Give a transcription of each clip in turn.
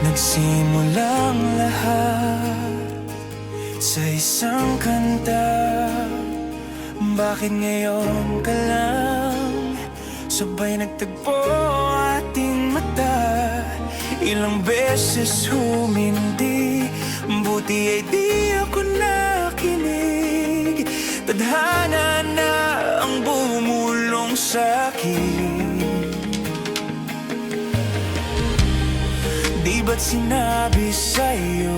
Nagsimulang lahat sa isang kanta. Bakit ngayon ka lang sabay nagtagpo ating mata? Ilang beses humindi, buti ay di ako nakinig. Tadhana na ang bumulong sa'kin. Di ba't sinabi sa'yo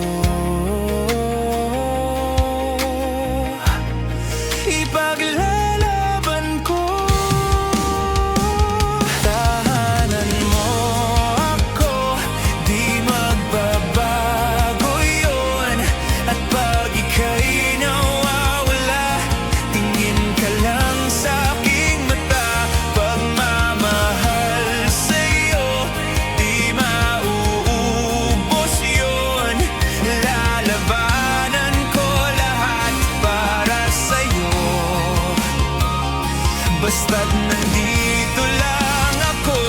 ipaglalaban ko? Tahanan mo ako, di magbabago yun. At pag ika'y nawawala, tingin ka lang sa aking mata. Pagmamahal sa'yo, di mauubos yun. Lalabanan ko lahat para sa'yo, basta't nandito lang ako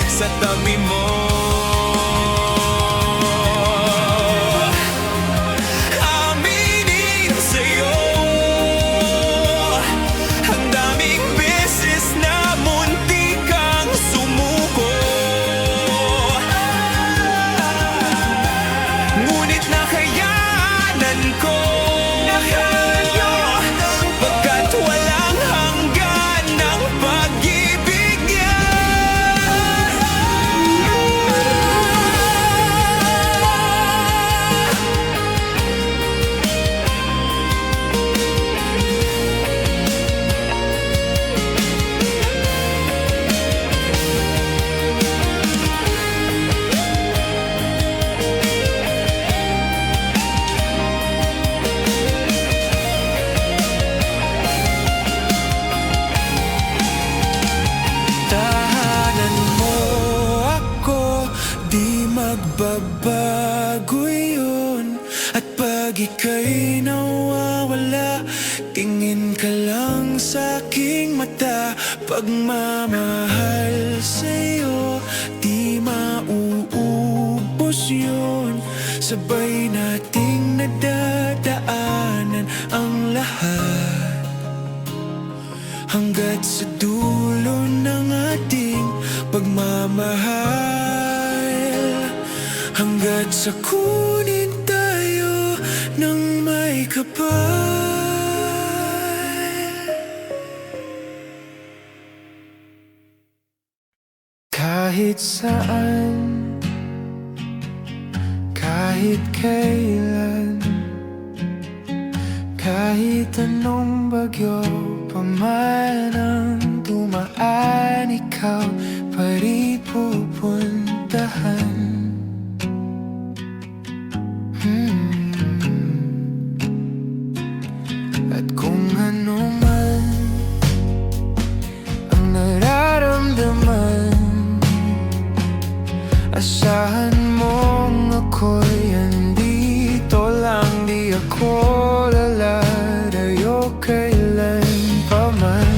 sa tabi mo. Aminin sa'yo, ang daming beses na muntik kang sumuko. Ngunit nakayanan ko, pagkat walang hanggan ng pag-ibig niya. Tahanan mo ako, di magbabago yun. At pag ika'y nawawala, tingin ka lang sa aking mata. Pagmamahal sa'yo, di mauubos yun. Sabay nating nadadaanan ang lahat, hanggat sa dulo ng ating pagmamahal. Hanggat sa kunin tayo ng may kapal. Kahit saan, kahit kailan, kahit anong bagyo pa man ang dumaan, ikaw pa rin pupuntahan. At kung ano man ang nararamdaman, asahan mong ako'y andito lang. Di ako lalalayo kailan pa man,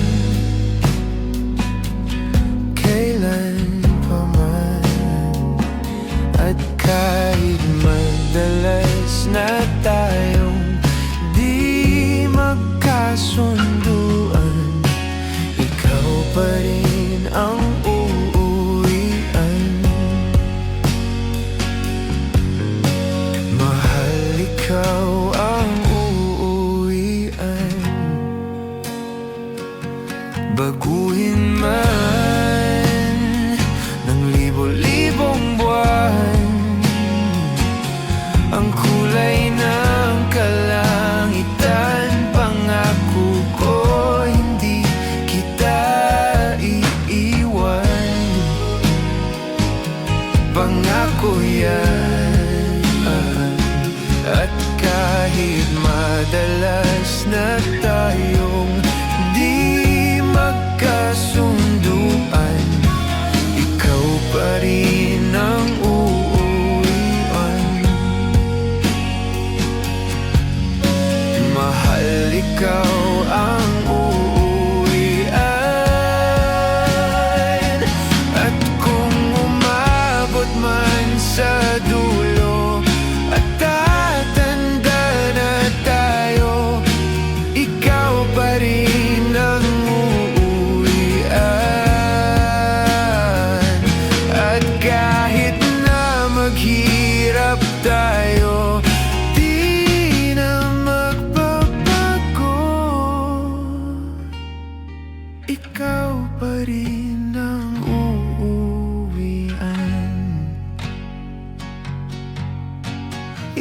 kailan pa man. At kahit madalas na tayong di magkasunduan, ikaw pa rin ang uuwian. Mahal, ikaw ang uuwian. Baguhin man ng libo-libong buwan ang kulay ng kalangitan, pangako ko hindi kita iiwan. Pangako yan. At kahit madalas na tayong di magkasunduan, ikaw pa rin ang uuwian. Mahal, ikaw ang uuwian. At kung umabot man sa dulo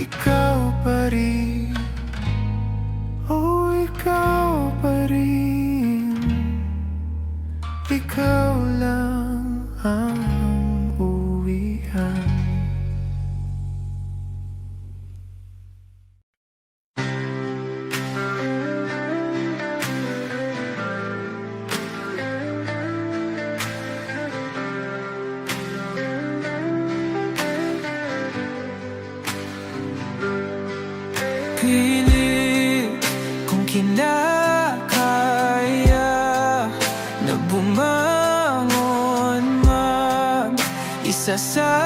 ikaw pa rin. Oh, ikaw pa rin. Ikaw lang ang uwian. Pilit kung kinakaya na bumangon mag-isa sa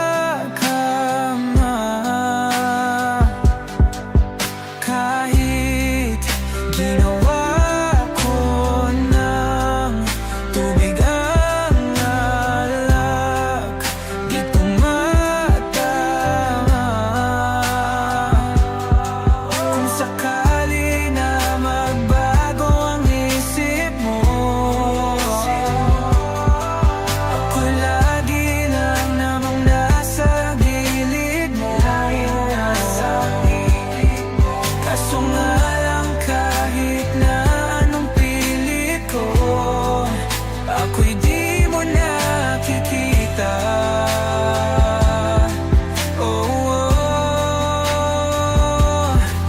kama. Kahit ginawa ko ng tubig ang alak, di tumatama. Kung sakali na magbago ang isip mo, ako lagi lang namang nasa gilid mo. Kaso nga lang kahit na anong pilit ko, ako'y di mo nakikita.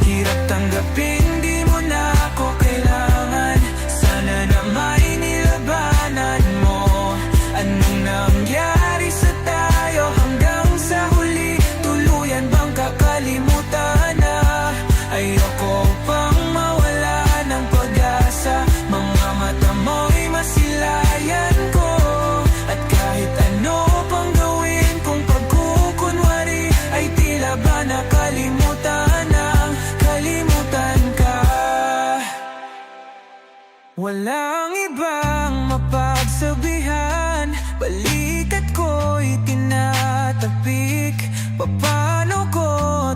Hirap tanggapin, di mo na ako kailangan. Sana na may nilabanan mo. Anong nangyari sa tayo hanggang sa huli? Tuluyan bang kakalimutan na? Ayoko pang mawala ng pag-asa. Mga mata mo'y masilayan ko. At kahit ano pang gawin kung pagkukunwari, ay tila ba nakalimutan ang kalimutan ka. Walang ibang mapagsabihan, balikat ko'y tinatapik. Paano ko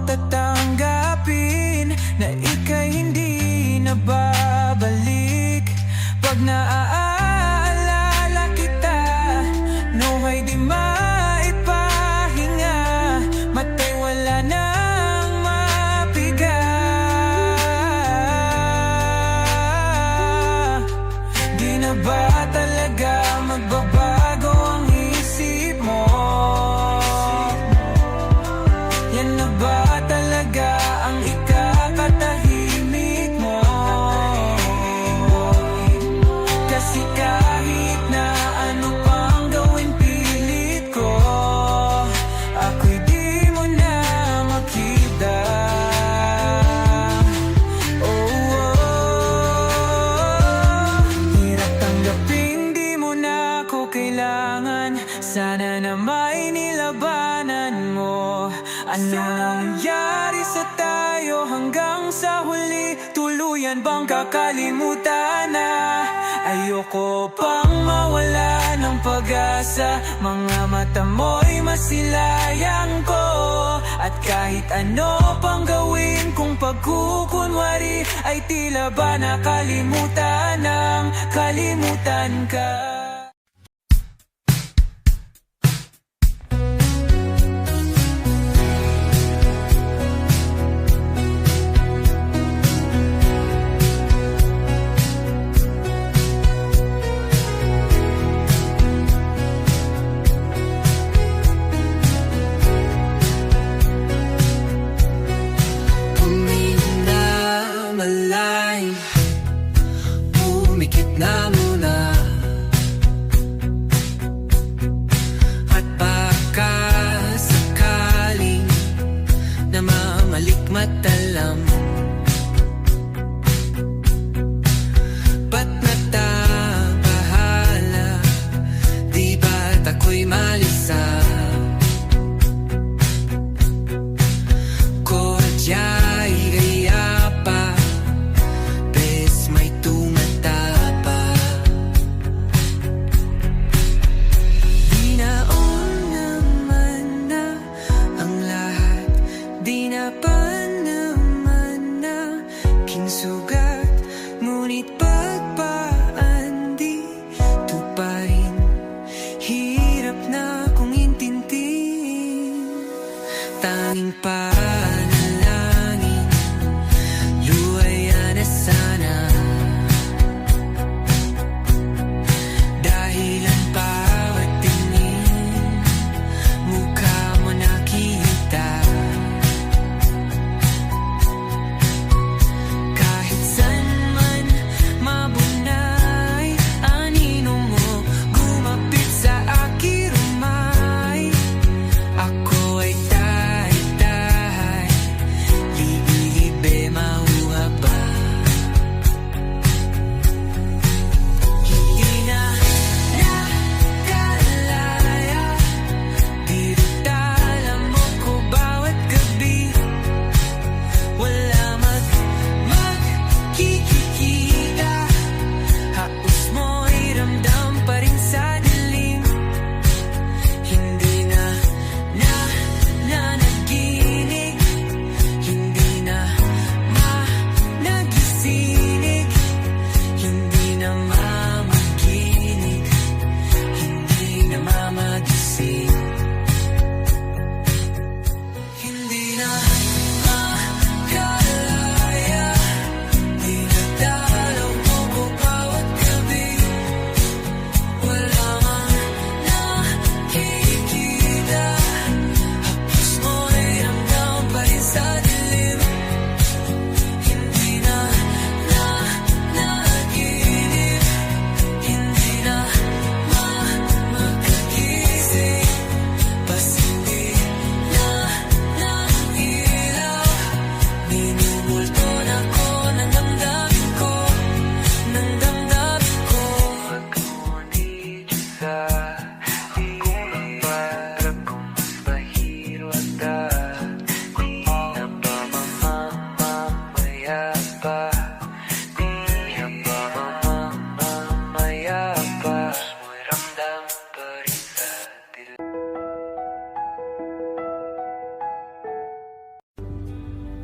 tatanggapin na ika'y hindi na babalik? Pag naaalala kita, nawa'y di maipahinga. Mata'y wala nang mapiga. Di na ba talaga magbabago ang isip mo? Yan na ba talaga ang ikakatahimik mo? Kasi kahit na ano pang gawin pilit ko, ako'y di mo na makita. Hirap tanggapin, di mo na ako kailangan. Sana na may nilabanan mo. Ano nangyari sa tayo hanggang sa huli? Tuluyan bang kakalimutan na? Ayoko pang mawala ng pag-asa. Mga mata mo'y masilayan ko. At kahit ano pang gawin kung pagkukunwari, ay tila ba nakalimutan ng kalimutan ka. Malalim, pumikit na muna. At baka sakaling namamalikmatalam, ba't natabahala? Di ba't ako'y malisa? Kodya'y gaya pa, bes may tumatapa. Di naon naman na ang lahat, di na pa naman na kinsugat. Ngunit pagpaan di tuparin, hirap na kong intindihin. Tanging panalangin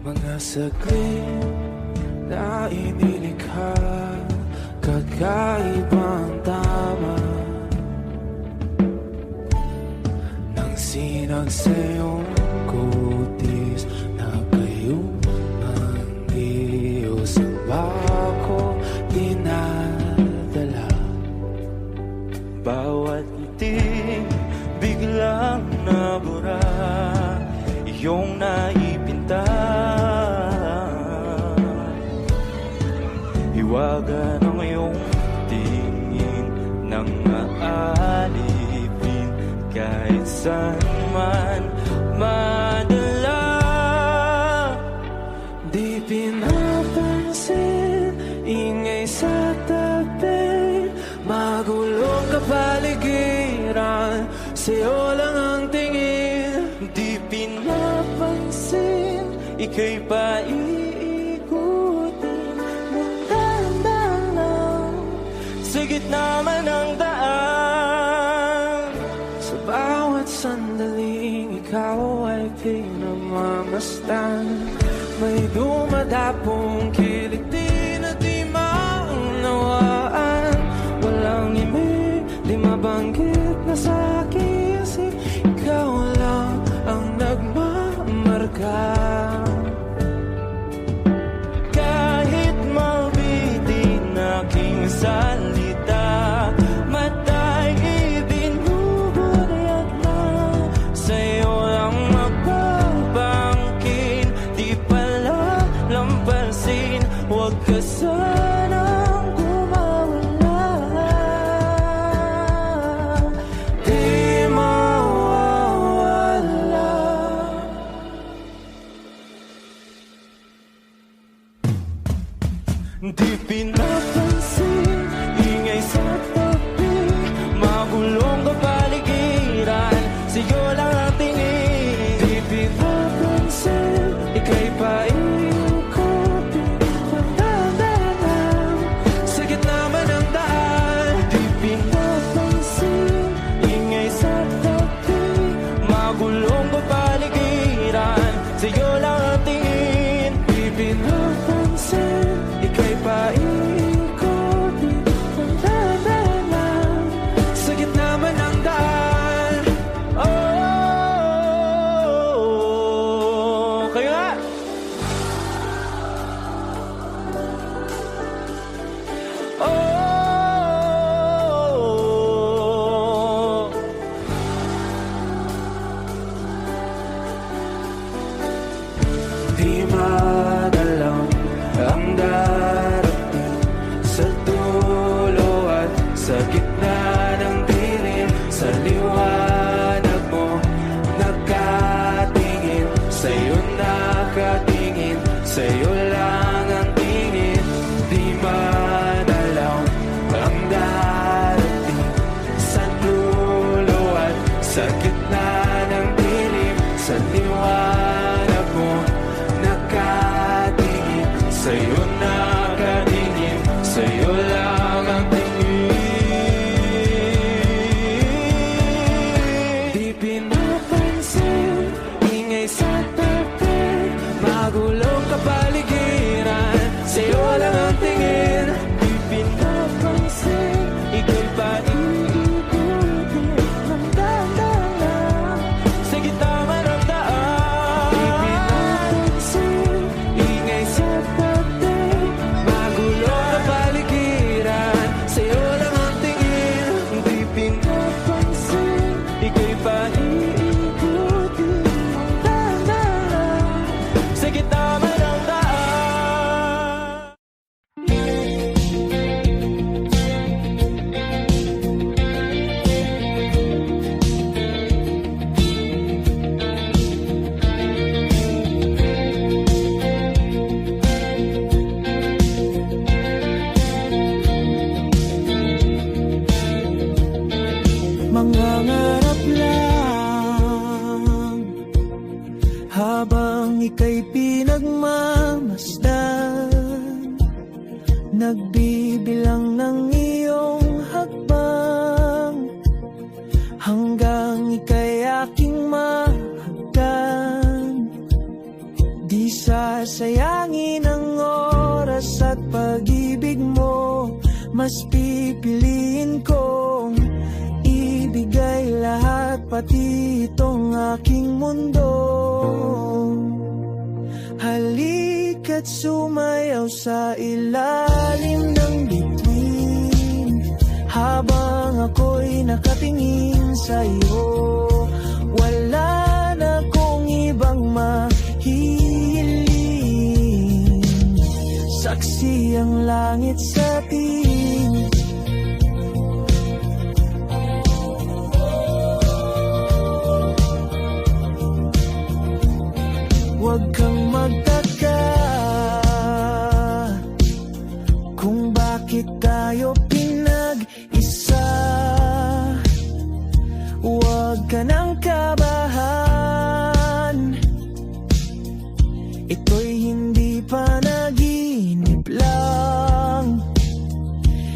Mga saglit na inilikha, kakaibang tama nang sinag sa iyong kutis na kayong ang Diyos ang bako dinadala. Bawat ngiti biglang nabura, iyong naipinta. Hiwaga ng iyong tingin nang maalipin kahit saan man madala. Di pinapansin, ingay sa tabi, magulong kapaligiran, sa'yo lang ang tingin. Di pinapansin, ika'y paiikutin ng dahan-dahan sa gitna man ng daan. Sa bawat sandaling ikaw ay pinamamasdan, may dumadapong kilig di na di maunawaan. Walang imig, di mabanggit na sa aking isip, ikaw lang ang nagmamarka. Kahit mabitin aking salita, mata'y ibinuburyat na, sa'yo lang magbabangkin. Di pala lampasin, huwag ka sanang kumawala. Di mawawala. Di pinapansin, ingay sa tabi, magulong kapaligiran, sa'yo lang ang tingin. Di pinapansin, ika'y paiikutin ng dahan-dahan sa gitna man ng daan. Di pinapansin, ingay sa tabi, magulong kapaligiran, sa'yo lang ang tingin. Di pinapansin, ika'y paiikutin ng dahan-dahan sa gitna man ng daan. Oh, kayo nga! Oh, di madalang ang darating sa dulo at sa gitna ng dilim. Sa liwanag mo nakatingin, sa'yo nakatingin, sa'yo lang ang tingin. Di madalang ang darating sa dulo at sa gitna ng dilim. Sa liwanag mo nakatingin, sa'yo nakatingin, sa'yo lang ang tingin. Di pinapansin, ingay sa tabi, magulong kapaligiran, sa'yo lang ang tingin. Di pinapansin, ika'y paiikutin ng dahan-dahan sa gitna man ng daan. Di pinapansin, ingay sa tabi, magulong kapaligiran, sa'yo lang ang tingin. Di pinapansin, ika'y paiikutin ng dahan-dahan sa gitna man ng daan. Mangangarap lang habang ika'y pinagmamasdan, nagbibilang ng iyong hakbang hanggang ika'y aking mahagdan. Di sa sayangin ang oras at pag-ibig mo, mas pipiliin kong ibigay lahat, pati itong aking mundo. Halika't sumayaw sa ilalim ng bituin, habang ako'y nakatingin sa'yo. Wala na kong ibang mahihiling, saksi ang langit sa atin. Huwag kang magtaka kung bakit tayo pinag-isa. Huwag ka nang kabahan, ito'y hindi panaginip lang.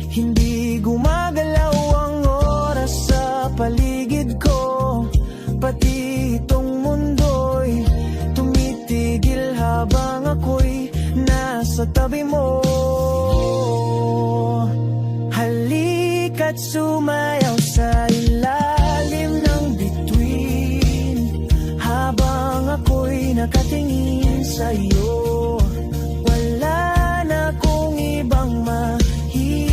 Hindi gumagalaw ang oras sa paligid ko, pati itong mundo'y tumitigil habang ako'y nasa tabi mo. Halika't sumayaw sa ilalim ng bituin, habang ako'y nakatingin sa'yo. Wala na kong ibang mahihiling,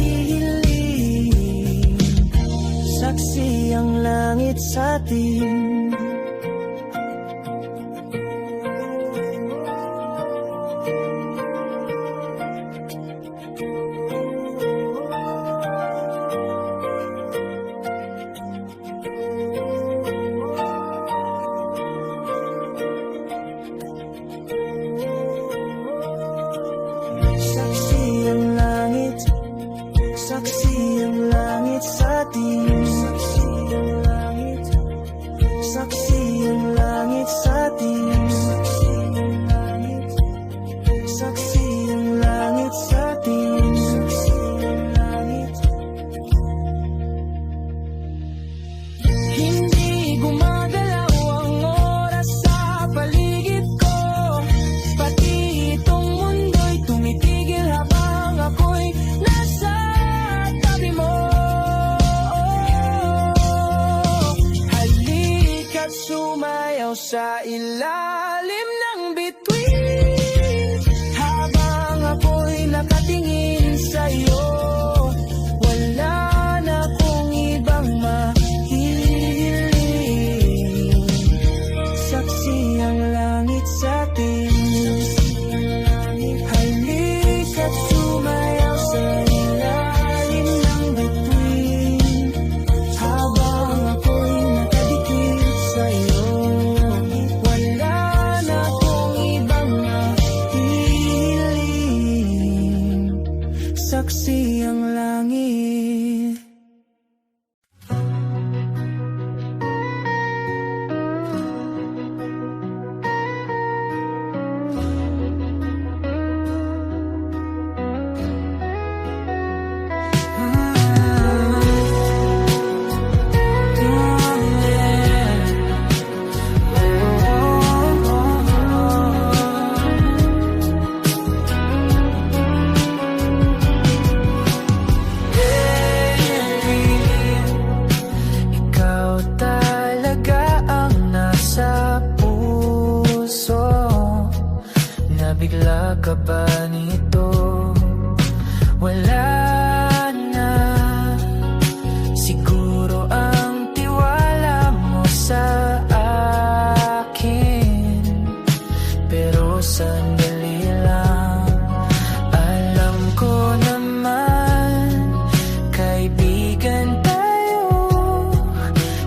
saksi ang langit sa atin. Sa ilalim ng bituin, habang ako'y nakatingin sa'yo. Wala na kong ibang mahihiling, saksi ang langit sa atin. Halika't sumayaw sa ilalim ng bituin, habang ako'y nakadikit sa'yo. Saksi ang langit. Bigla ka ba nito? Wala na. Siguro ang tiwala mo sa akin, pero sandali lang. Alam ko naman, kaibigan tayo.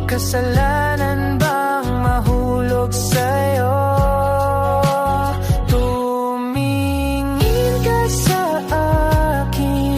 Kasalanan bang mahulog sa'yo? Tumingin ka sa akin,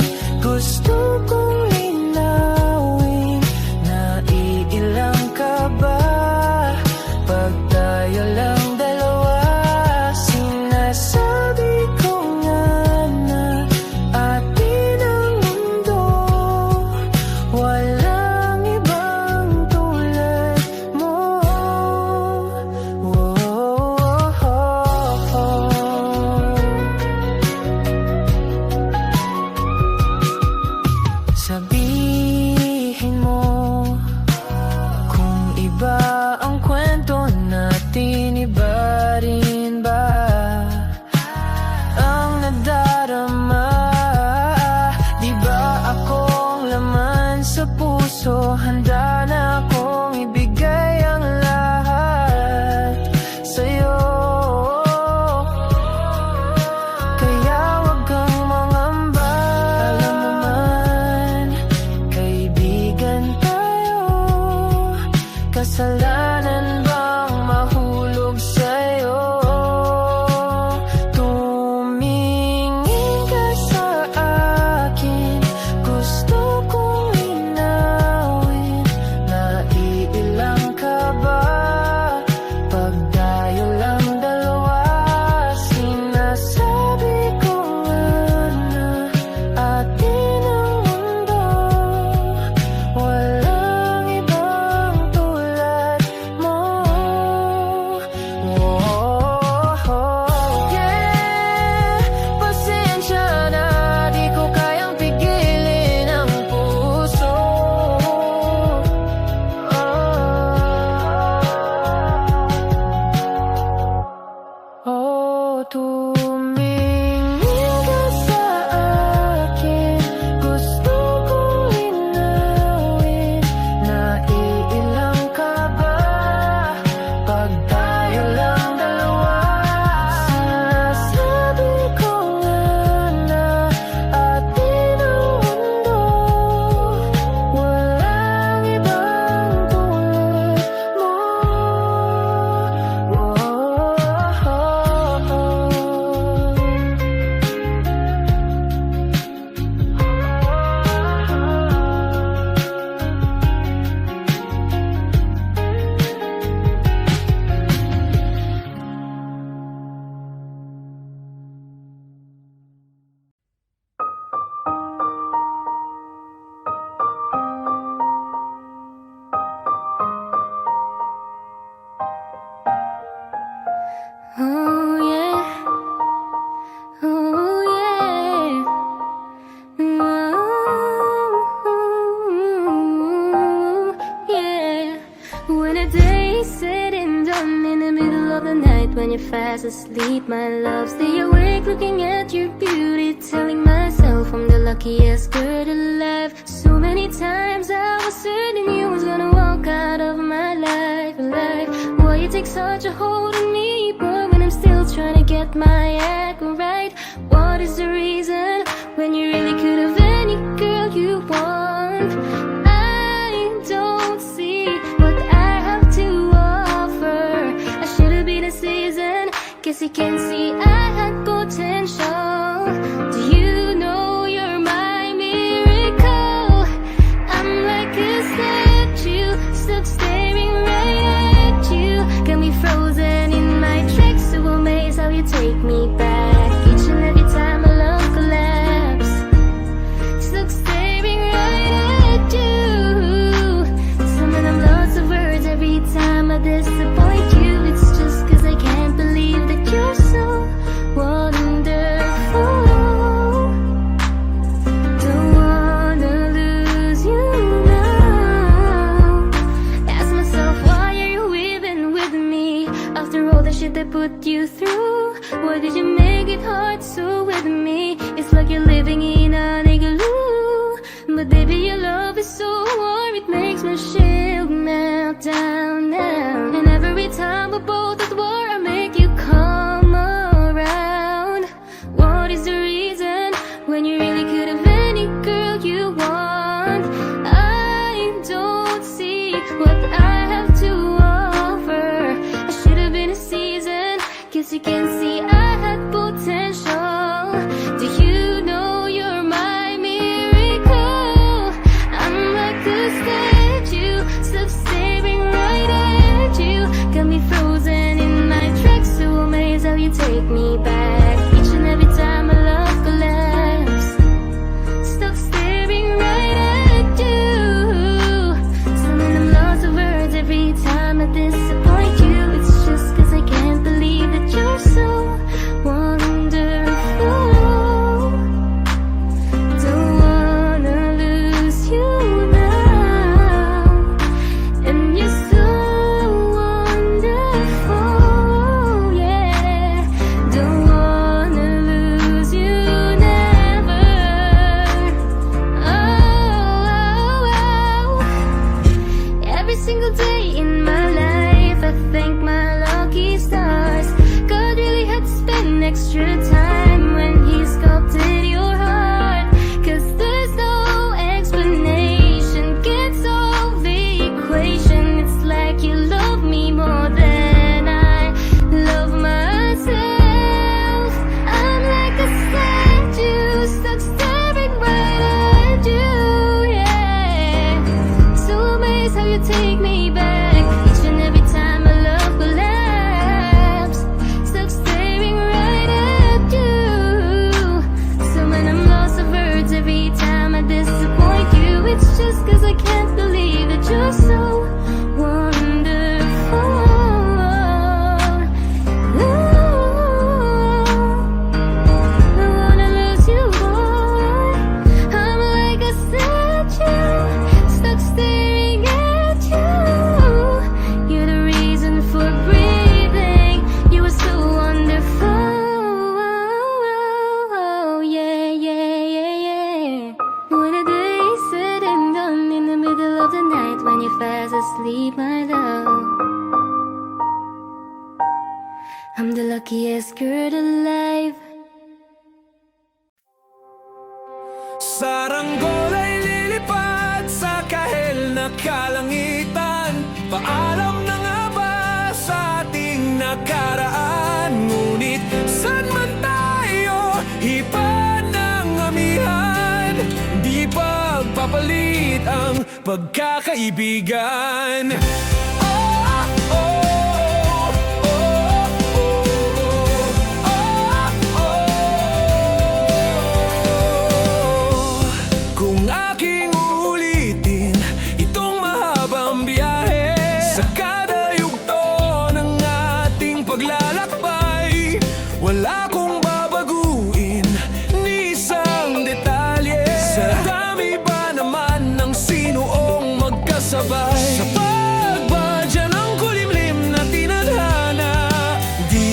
night when you're fast asleep, my love. Stay awake looking at your beauty, telling myself I'm the luckiest girl alive. So many times I was certain you was gonna walk out of my life alive. Why you take such a hold on me, but when I'm still trying to get my act right? What is the reason when you really could have any girl you want? I don't see what I have to offer. I should have been a season, guess you can see I had potential. Do you know you're my miracle? I'm like a statue, stuck staring right at you. Got me frozen in my tracks, so amazed how you take me back. Each and every time my love collapse, stuck staring right at you. Some of them lots of words every time I disappoint you. It's just cause I can't believe that you're so wonderful. Don't wanna lose you now. Ask myself, why are you even with me? After all the shit I put you through, why did you make it hard so with me? It's like you're living in an igloo. But baby, your love is so warm, it makes my shield melt down now. And every time we're both at war, I make you come around. What is the reason when you really could have any girl you want? I don't see what I have to offer. I should have been a season, guess you can see I had potential. Do you know you're my miracle? I'm like a statue, stuck staring right at you. Got me frozen in my tracks, so amazed how you take me back. Each and every time my love collapse, stuck staring right at you. Some of them lots of words every time I disappoint you. It's just cause I can't believe that you're so wonderful. Don't wanna lose you now. And you're so wonderful, yeah. Don't wanna lose you never. Oh. Every single day in my life, I thank my lucky stars. God really had to spend extra time when he sculpted your heart. Cause there's no explanation, can't solve the equation. It's like you love me more than I love myself. I'm like a statue, stuck staring right at you, yeah. So amazed how you take me back. Each and every time my love collapse, stuck staring right at you. Some of them lots of words every time I disappoint you. It's just cause I can't believe that you're so wonderful. Ooh, I wanna lose you, boy. I'm like a statue, stuck staring at you. You're the reason for breathing. You are so wonderful. Yeah, yeah, yeah, yeah. When a day is said and done, in the middle of the night when you're fast asleep, my love, I'm the luckiest girl alive. Saranggol ay lilipad sa kahel na kalangitan. Paalam na nga ba sa ating nakaraan? Ngunit saan man tayo, iba ng amihan. Di pagpapalit ang pagkakaibigan. Kung aking uulitin itong mahabang biyahe, sa kada yugto ng ating paglalakbay, wala kong babaguin ni isang detalye. Sa dami ba naman ng sinuong magkasabay, sa pagbadya ng kulimlim na tinadhana, di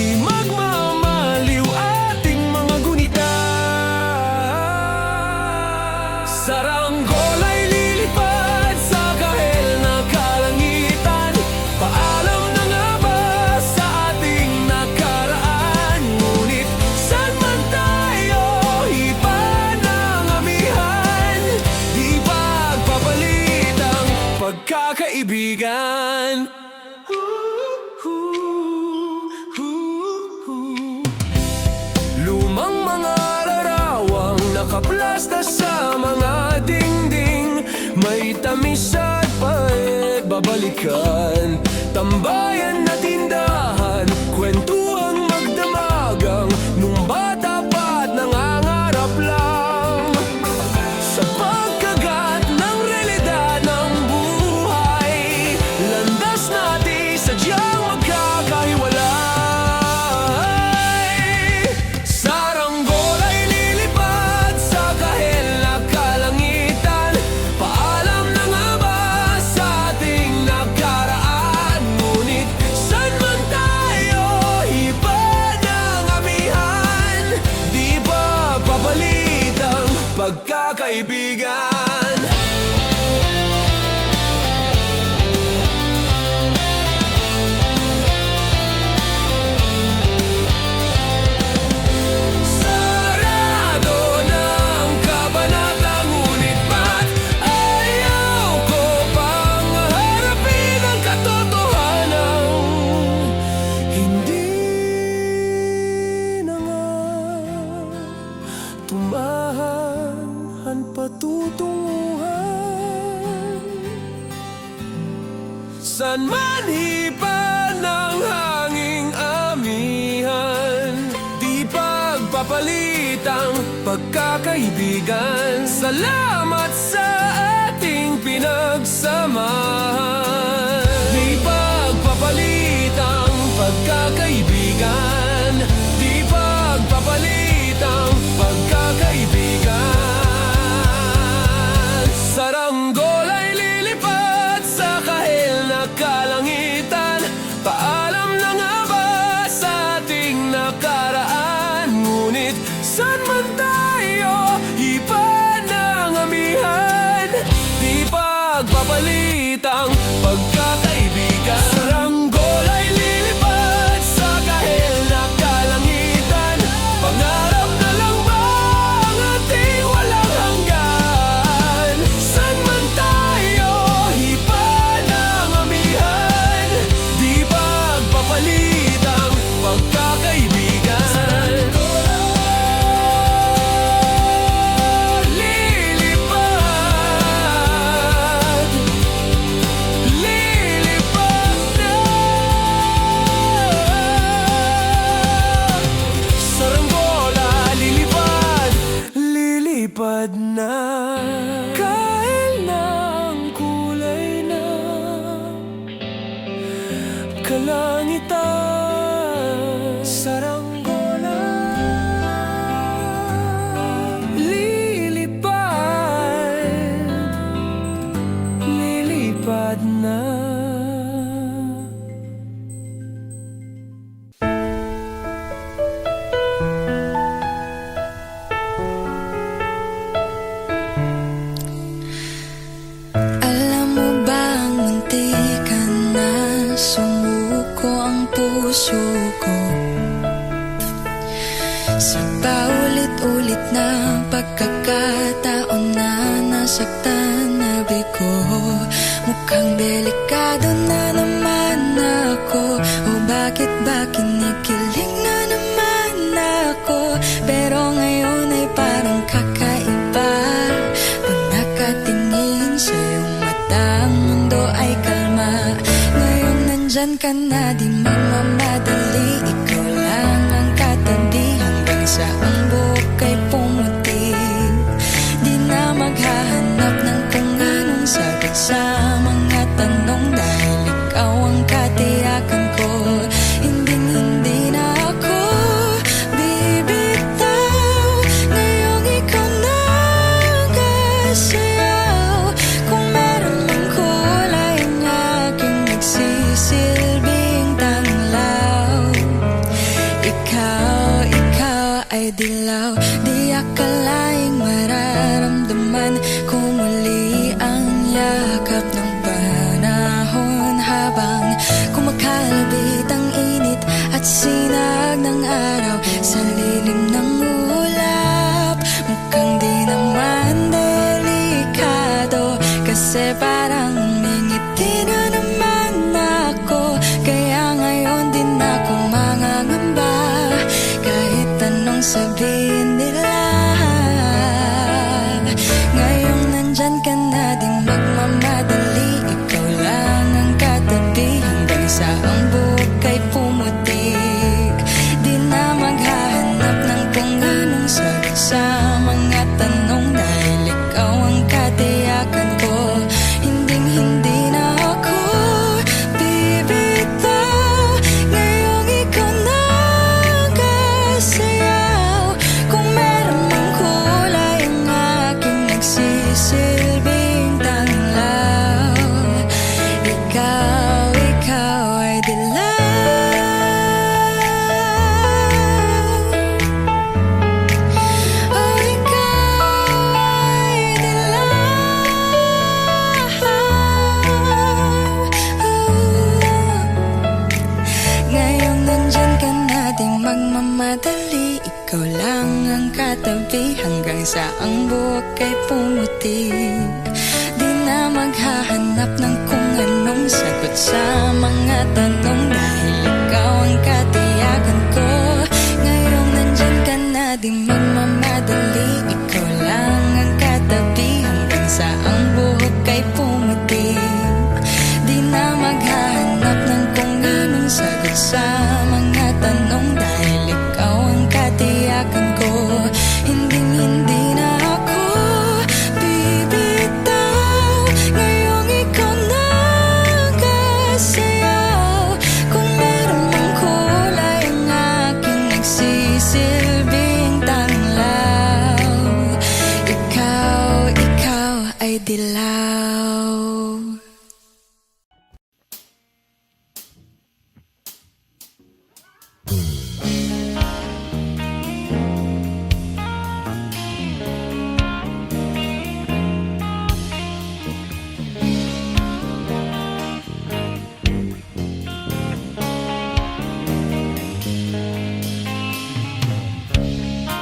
nakaplasta sa mga dingding. May tamis at pait, babalikan. Tambayan na tindahan, kwentuhang magdamagang. Nung bata pa't nangangarap lang sa pagkagat ng realidad ng buhay. Landas natin sadyang magkakahiwalay. Saranggol ay lilipad sa kahel na kalangitan. Paalam na nga ba sa ating nakaraan? Ngunit saan man tayo, iba ng amihan. Di ba papalit ang pagkakaibigan? Sarado ng kabanata, ngunit ba't ayaw ko pang harapin ang katotohanan? Hindi na nga tumahan patutunguhan. San man hipan ng hanging amihan, di pagpapalit ang pagkakaibigan. Salamat sa ating pinagsamahan. Di pagpapalit ang pagkakaibigan. Di pagpapalit ang pagkakaibigan. Saranggol ay lilipad sa kahel na kalangitan. Paalam na nga ba sa ating nakaraan? Ngunit saan man tayo, iba ng amihan. Di pagpapalit ang pagkakaibigan. Saranggol ay lilipad sa kahel na kalangitan. Pangarap na lang ba ang ating walang hanggan? Saan man tayo, iba ng amihan. Di pagpapalit ang pagkakaibigan. Lilipad, lilipad na. Saranggola, lilipad, lilipad na. Kahit na ang kulay na kalangitan. Saranggola, lilipad, lilipad na. Alam mo bang muntikan na sumuko ang puso ko? Sa paulit-ulit na pagkakataon na nasaktan na bigo. Mukhang delikado na naman ako. O bakit ba kinikilig na naman ako? Pero ngayon ay parang kakaiba. Pag nakatingin sa iyong mata, ang mundo ay kalma. Ngayon nandyan ka na, di mamamadali. Ikaw lang ang katabi hanggang sa ang buhok ay pumuti. Di na maghahanap ng kung anong sagot sa mga tanong, dahil ikaw ang katiyakan ko. Hindi na ako bibitaw. Ngayong ikaw na ang kasayaw. Kung meron mang kulay ang aking nagsisilbing tanglaw, ikaw ay dilaw. Di akalaing mararamdaman ko muli ang yakap ng panahon, habang kumakalabit ang init at sinag ng araw sa lilim ng ulap. Mukhang di naman delikado, kasi parang umingiti na naman ako. Kaya ngayon din ako mangangamba, kahit anong sabihin nila. ding magmamadali. Ikaw lang ang katabi hanggang sa ang buhok ay pumuti. Di na maghahanap ng kung anong sagot sa mga tanong, dahil ikaw ang katiyakan ko. Hinding-hindi na ako bibitaw. Ngayong ikaw na ang kasayaw. Kung meron mang kulay ang aking nagsisilbing tanglaw, ikaw ay dilaw. Oh, ikaw ay dilaw. Ngayong nandyan ka na ding magmamadali. Ikaw lang ang katabi hanggang sa ang buhok ay pumuti. Di na maghahanap ng kung anong sagot sa mga tanong, dahil ikaw ang katiyakan ko. Ngayong nandyan ka na ding magmamadali. Ikaw lang ang katabi hanggang sa ang buhok ay pumuti. Di na maghahanap ng kung anong sagot sa mga tanong, dahil ikaw ang katiyakan ko. Hinding-hindi na ako bibitaw. Ngayong ikaw na ang kasayaw. Kung meron mang kulay ang aking nagsisilbing tanglaw, ikaw ay dilaw.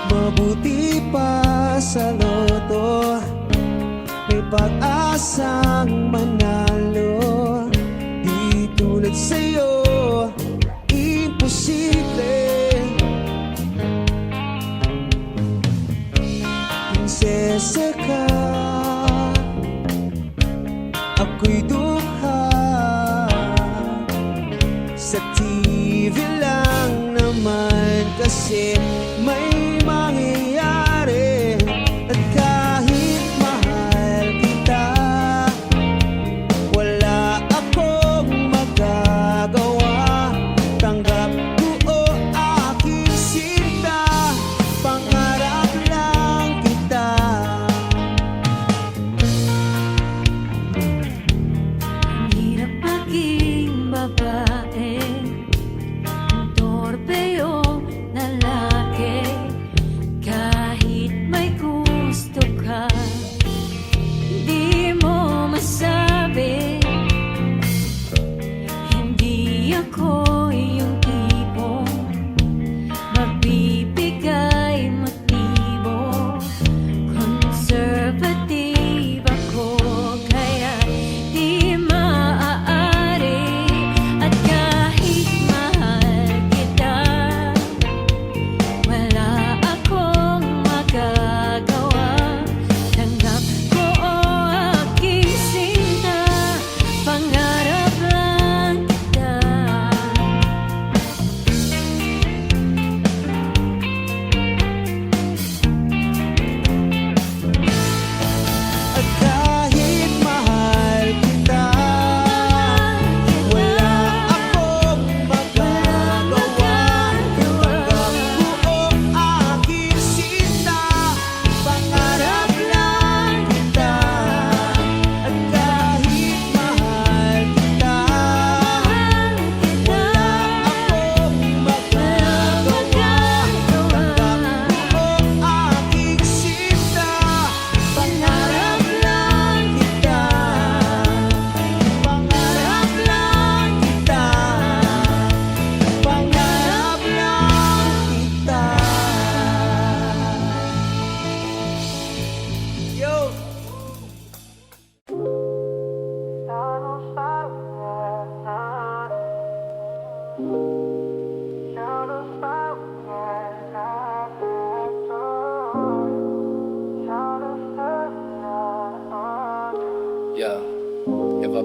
Mabuti pa sa loto, may pag-asang manalo. Di tulad sa'yo, imposible. Prinsesa ka, ako'y dukha. Sa TV lang naman kasi may mangyayari. At kahit mahal kita, wala akong magagawa. Tanggap ko o aking sinta, pangarap lang kita. Ang hirap maging babae, ang torpe o lalaki.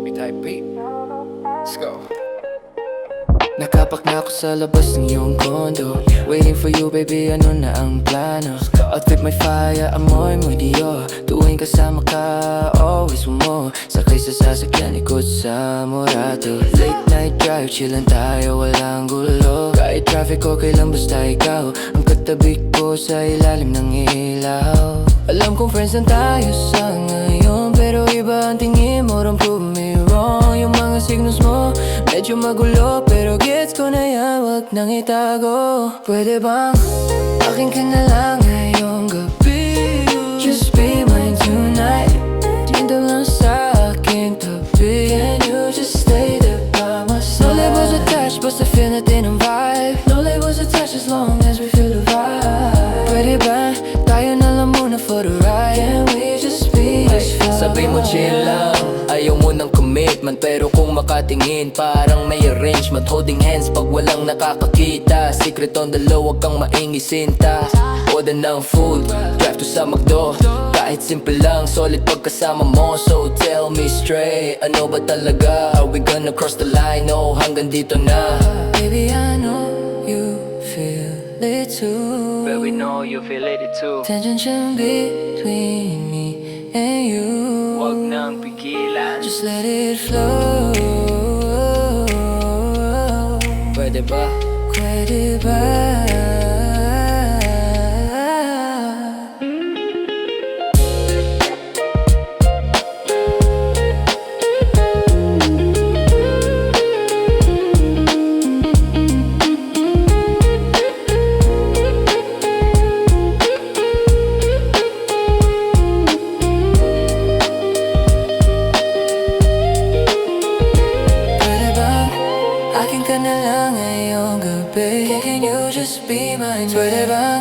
Copy type beat. Let's go. Nakapak na ako sa labas ng iyong kondo. Waiting for you baby, ano na ang plano? Outfit may fire, amoy mo diyo. Tuwing kasama ka, always mo. Sakay sa sasakyan, ikot sa Murado. Late night drive, chillan tayo, walang gulo. Kahit traffic, okay lang basta ikaw ang katabi ko sa ilalim ng ilaw. Alam kong friends lang tayo sa ngayon, pero iba ang tingin mo, don't prove me wrong. Yung mga signals mo, medyo magulo, pero gets ko na yan, wag nang itago. Pwede bang akin ka na lang ngayong gabi? Just be mine tonight. Dito lang sa aking tabi, and you just stay there by my side. No labels attached, basta feel natin ang vibe. No labels attached as long as we feel the vibe. Pwede ba tayo na lang muna for the ride? Can we just be us? Sabi mo chill lang, ayaw mo ng commitment, pero kung makatingin parang may arrangement. Holding hands pag walang nakakakita. Secret on the low, wag kang maingisinta. Order ng food, drive to sa McDo. Kahit simple lang, solid pagkasama mo. So tell me straight, ano ba talaga? Are we gonna cross the line? No, hanggang dito na. Baby, I know you feel it too. Baby, know you feel it too. Tension siya between me and you. Wag nang pigilan, just let it flow. Pwede ba? Pwede ba? Akin ka na lang ngayong gabi. Can you just be mine? Pwede bang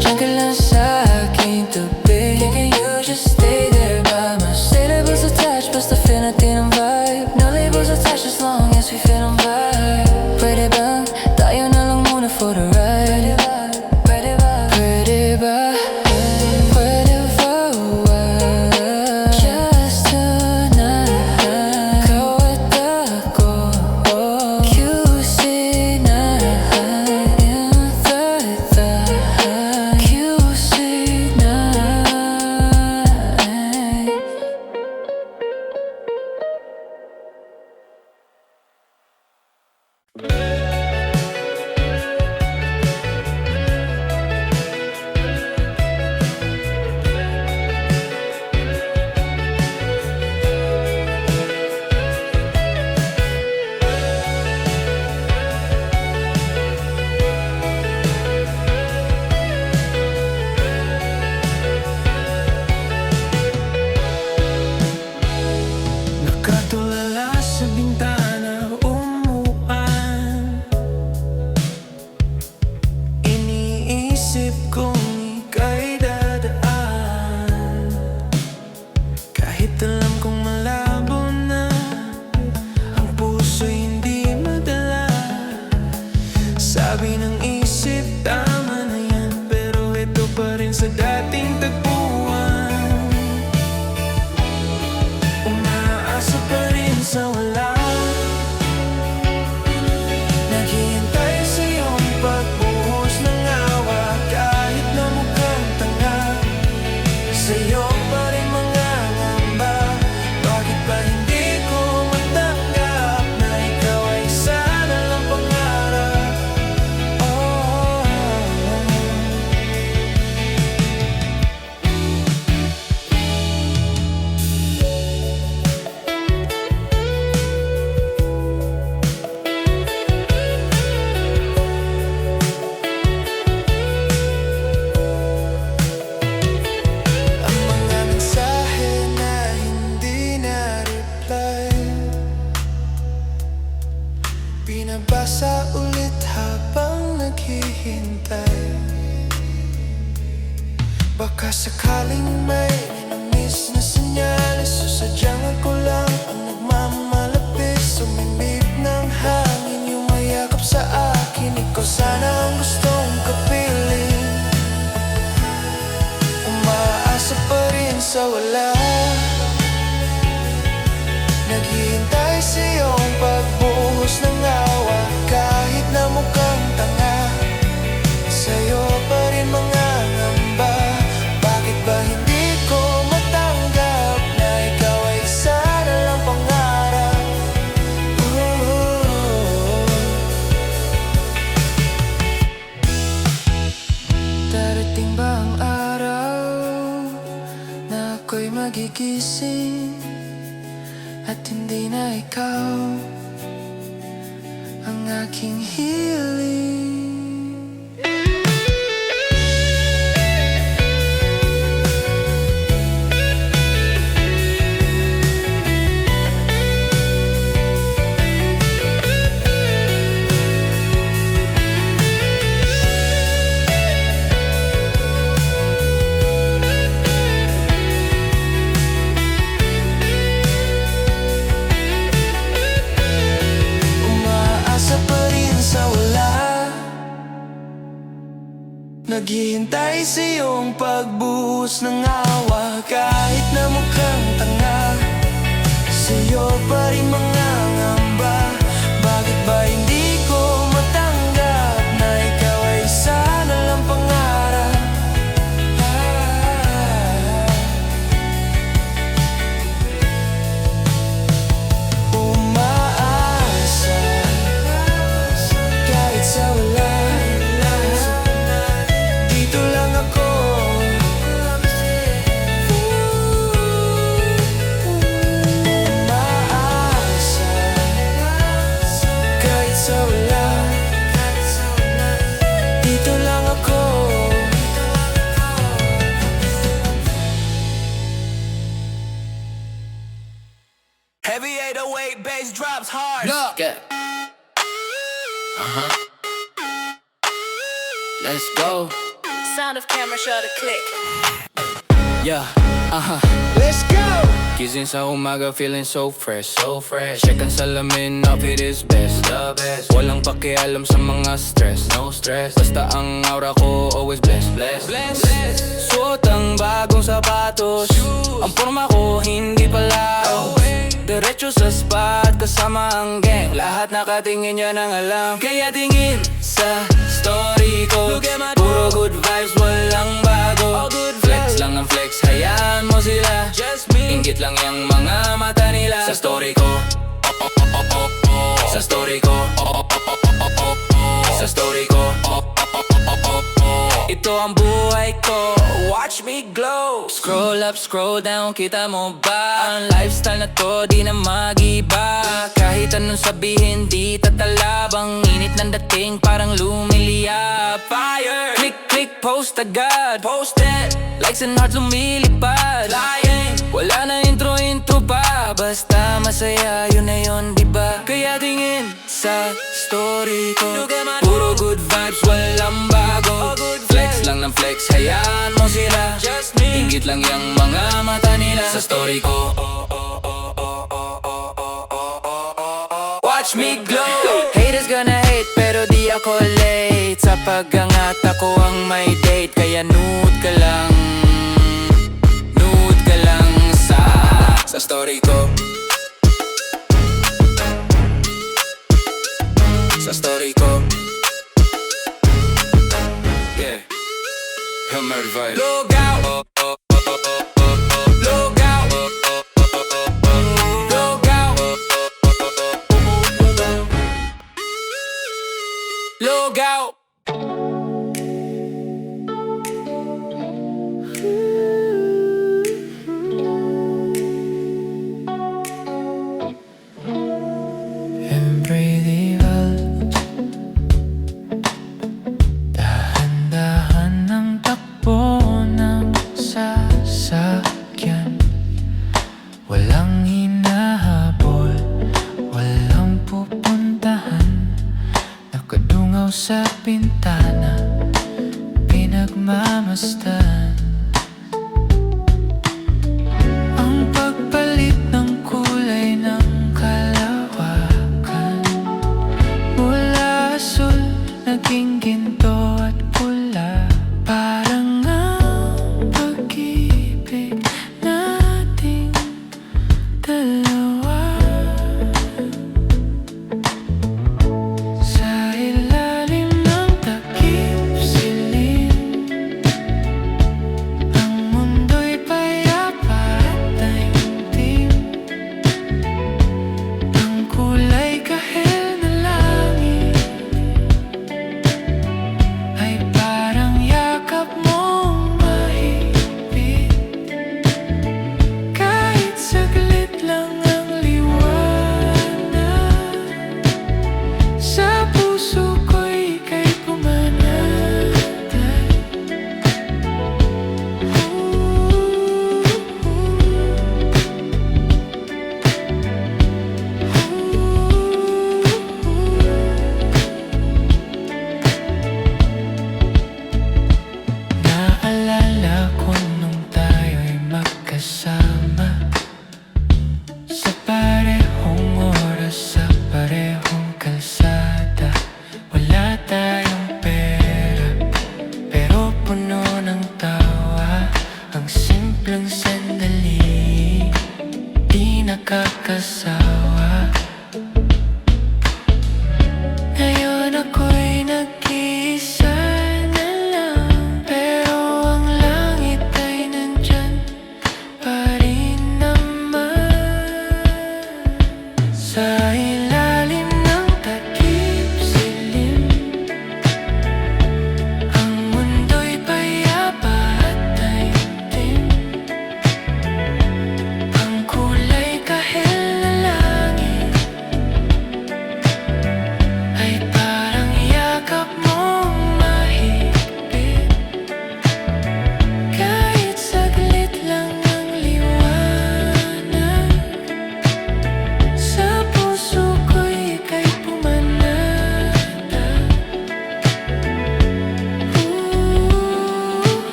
diyan ka lang sa aking tabi? Can you just stay there by my side? Labels attached, basta feel natin ang vibe. No labels attached as long as we feel ang vibe. Pwede bang tayo na lang muna for the ride? Pwede ba? Pwede ba? Pwede ba? Just tonight, ikaw at ako. QC night, in the QC night. Nakatulala sa bintana, umuan. Iniisip kong ika'y dadaan. Kahit alam kong malabo na, ang puso'y hindi madala. Sabi ng isip, tama na yan, pero ito pa rin sa dating tagpuan. Umaasa pa rin sa wala, naghihintay sa iyong pagbuhos ng awa. Kahit na mukhang tanga, sa'yo pa rin mangangamba. Bakit ba hindi ko matanggap na ikaw ay isa na lang pangarap? Oh, ang mga mensahe na hindi na-reply, binabasa ulit habang naghihintay. Baka sakaling may minamiss na senyales, o sadyang ako lang ang nagmamalapis. Sumimip ng hangin, yung mayakap sa akin. Ikaw sana ang gustong kapiling. Umaasa pa rin sa wala, naghihintay magigising at hindi na ikaw ang aking hiling. Naghihintay sa iyong pagbuhos ng awa. Kahit na mukhang tanga, sa'yo pa rin mga ngamba. Bakit ba hindi ko matanggap na ikaw ay sana lang pangarap? Umaasa kahit sa wala. Heavy 808 bass drops hard. Look at let's go. Sound of camera sure to click. Yeah, Let's go! gising sa umaga feeling so fresh, so fresh. Check ang salamin, outfit is best, the best. Walang pakialam sa mga stress, no stress. Basta ang aura ko always blessed, blessed, blessed. Suot ang bagong sapatos, ang forma ko hindi palao. Diretso sa spot kasama ang gang, lahat nakatingin yan ang alam. Kaya tingin sa story ko, puro good vibes, walang bago. Flex lang ang flex, hayaan mo sila. Inggit lang yung mga mata nila. Sa story ko, sa story ko, sa story ko, ito ang buhay ko, watch me glow. Scroll up, scroll down, kita mo ba? Ang lifestyle na to, di na mag-iba. Kahit anong sabihin, di tatalab. Ang init ng dating, parang lumiliyap. Fire! Click, click, post agad. Post it! Likes and hearts lumilipad. Lying! Wala na intro pa. Basta masaya, yun na yun, diba? Kaya tingin sa story ko, puro good vibes, walang bago. Flex lang ng flex, hayaan mo sila. Inggit lang yung mga mata nila. Sa story ko, watch me glow. Haters gonna hate pero di ako late. Sa pag-angat ako ang may date. Kaya nude ka lang, nude ka lang sa story ko, sa story ko. Yeah, Hummer vibe. Look out, look out, look out, look out. Every valve, dahan-dahan ang takbo ng sasakyan. Walang hinahabol, walang pupuntahan. Nakadungaw sa pintana, pinagmamasdan. Ang pagpalit ng kulay ng kalawakan, mula asul naging ginto at pula. Parang ang pag-ibig nating dalawa. Sa ilalim ng takip silim, ang mundo'y payapa at taimtim. Ang kulay kahel na langit,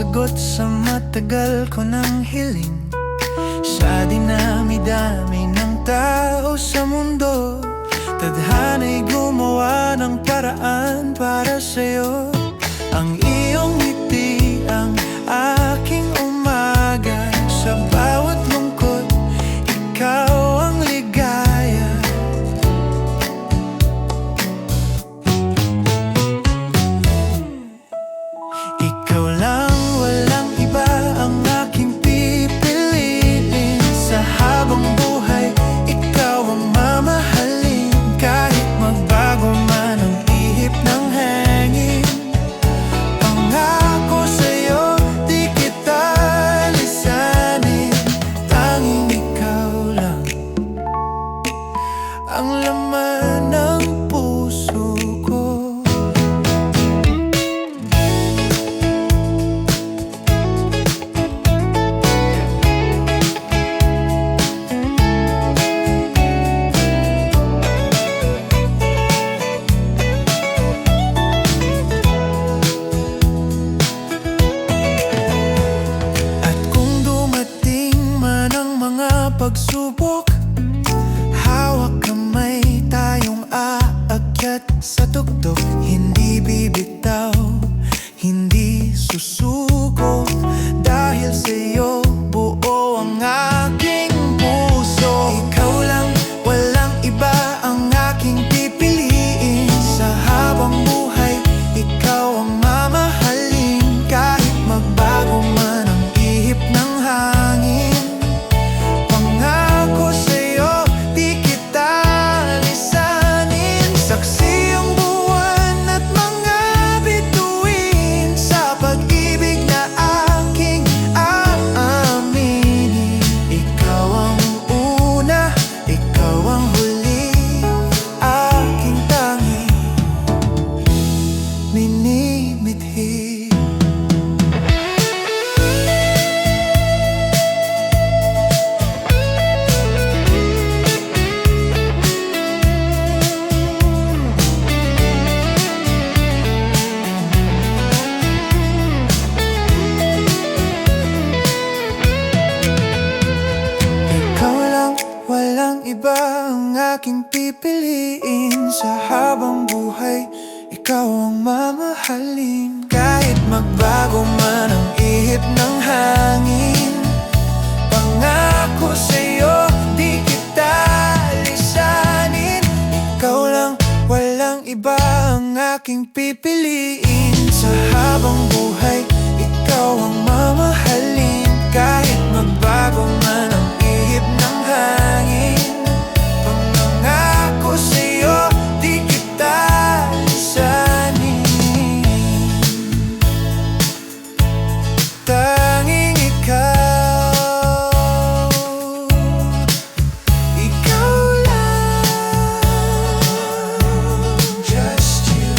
sagot sa matagal ko ng hiling. Sa dinami-dami ng tao sa mundo, tadhana'y gumawa ng paraan para sa'yo. Ang iyong ngiti ang aking umaga. Sa bawat lungkot, ikaw ang ligaya. Ikaw lang, walang iba ang aking pipiliin. Sa habang buhay, ikaw ang mamahalin. Kahit magbago man ang ihip ng hangin, pangako sa'yo, di kita lisanin. Tanging ikaw lang ang laman ng puso ko. At kung dumating man ang mga pagsubok, hawak kamay tayong aakyat sa tuktok. Hindi bibitaw, hindi susuko, dahil sa'yo buo ang aking puso. Ikaw lang, walang iba ang aking pipiliin. Sa habang buhay, ikaw ang mamahalin. Kahit magbago man ang ihip ng hangin, pangako sa'yo, di kita lisanin. Saksi ang buwan at mga bituin sa pag-ibig na aking aaminin. Ikaw ang una, ikaw ang huli, aking tanging minimithi. Ikaw lang, walang iba ang aking pipiliin. Sa habang buhay, ikaw ang mamahalin. Kahit magbago man ang ihip ng hangin, pangako sa'yo, di kita lisanin. Ikaw lang, walang iba ang aking pipiliin. Sa habang buhay, ikaw ang mamahalin. Kahit magbago man ang ihip ng hangin, pangako sa'yo, di kita lisanin. Tanging ikaw, ikaw lang, just you.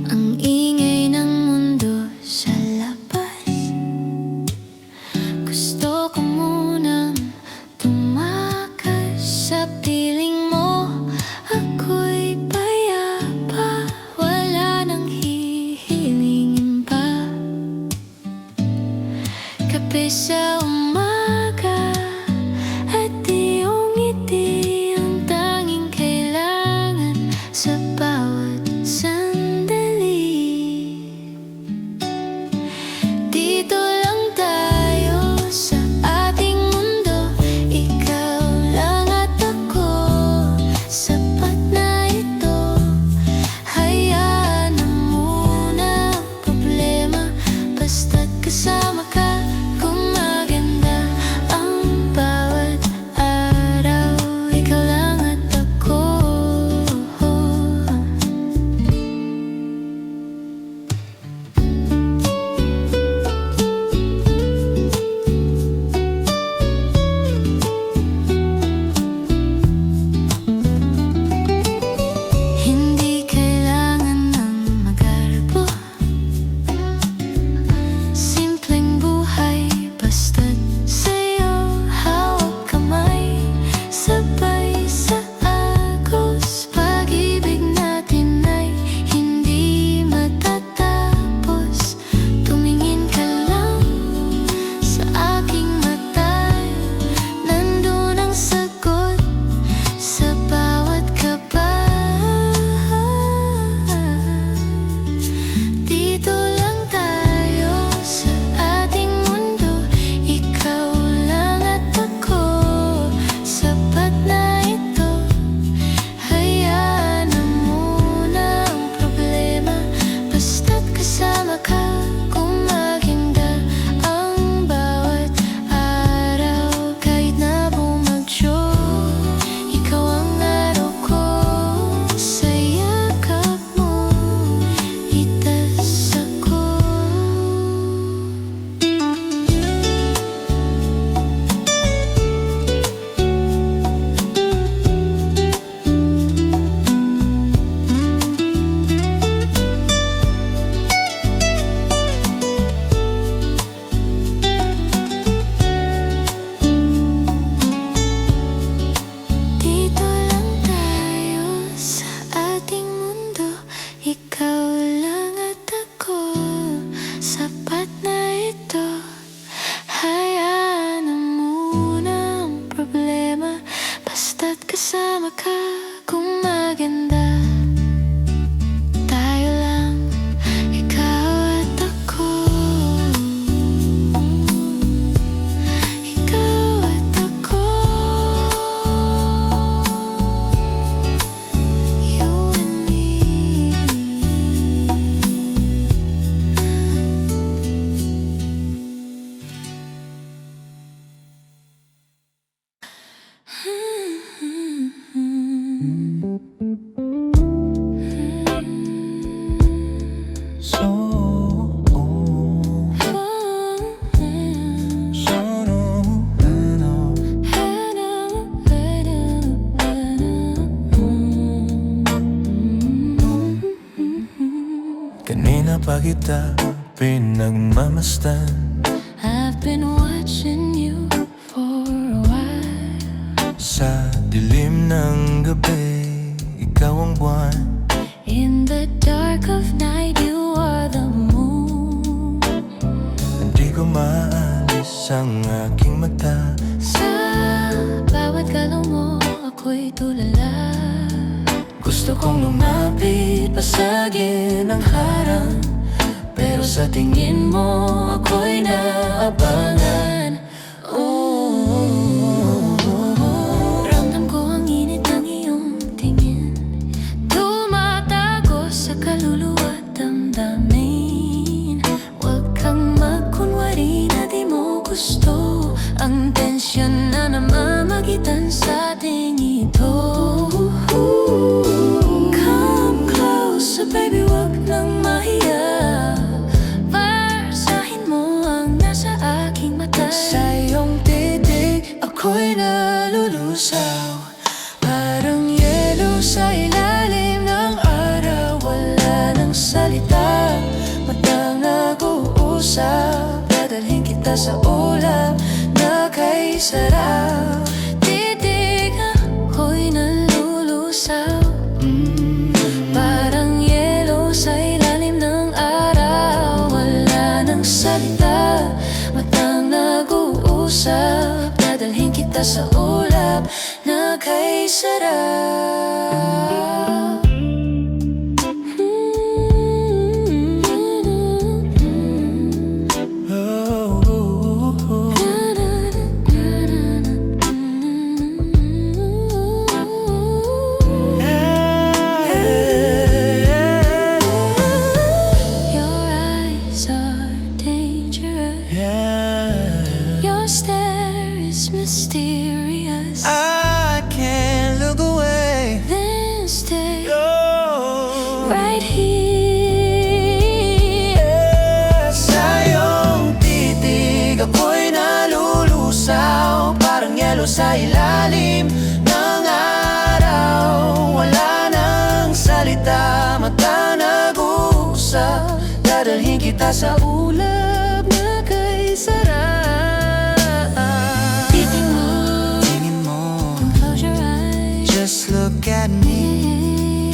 Ang ingay ng mundo sa labas, gusto ko munang tumakas. Sa piling mo ako'y payapa, wala nang hihilingin pa. Kape sa umaga at iyong ngiti ang tanging kailangan sa bawat sandali. Dito lang tayo sa ating mundo, ikaw lang at ako. Sapat na ito, hayaan na muna ang problema. Basta't kasama ka, gumaganda ang bawat araw. Ikaw lang at ako. pa kita pinagmamasdan. I've been watching you for a while. Sa dilim ng gabi, ikaw ang buwan. In the dark of night, you are the moon. Hindi ko maalis ang aking mata. Sa bawat galaw mo, ako'y tulala. Gusto kong lumapit, pasagin ang harang, pero sa tingin mo, ako'y naabangan. Ramdam ko ang init ng iyong tingin, tumatago sa kaluluwa at damdamin. Huwag kang magkunwari na di mo gusto ang tensyon na namamagitan sa ating ito. Come closer, baby, huwag nang mahiya. Basahin mo ang nasa aking mata. Sa iyong titig, ako'y nalulusaw. Parang yelo sa ilalim ng araw. Wala nang salita, matang nag-uusap. Dadalhin kita sa ulap na kay sarap. Titig, ako'y nalulusaw. Parang yelo sa ilalim ng araw. Wala nang salita, matang nag-uusap. Dadalhin kita sa ulap na kay sarap. Your eyes are dangerous. Your stare is mysterious. I can't look away. Then stay Oh, right here. sa iyong titig, ako'y nalulusaw. Parang yelo sa ilalim ng araw. Wala nang salita, mata nag-uusap. Dadalhin kita sa ulap na kay sarap. Tingin mo, Tingin mo, close your eyes. just look at me.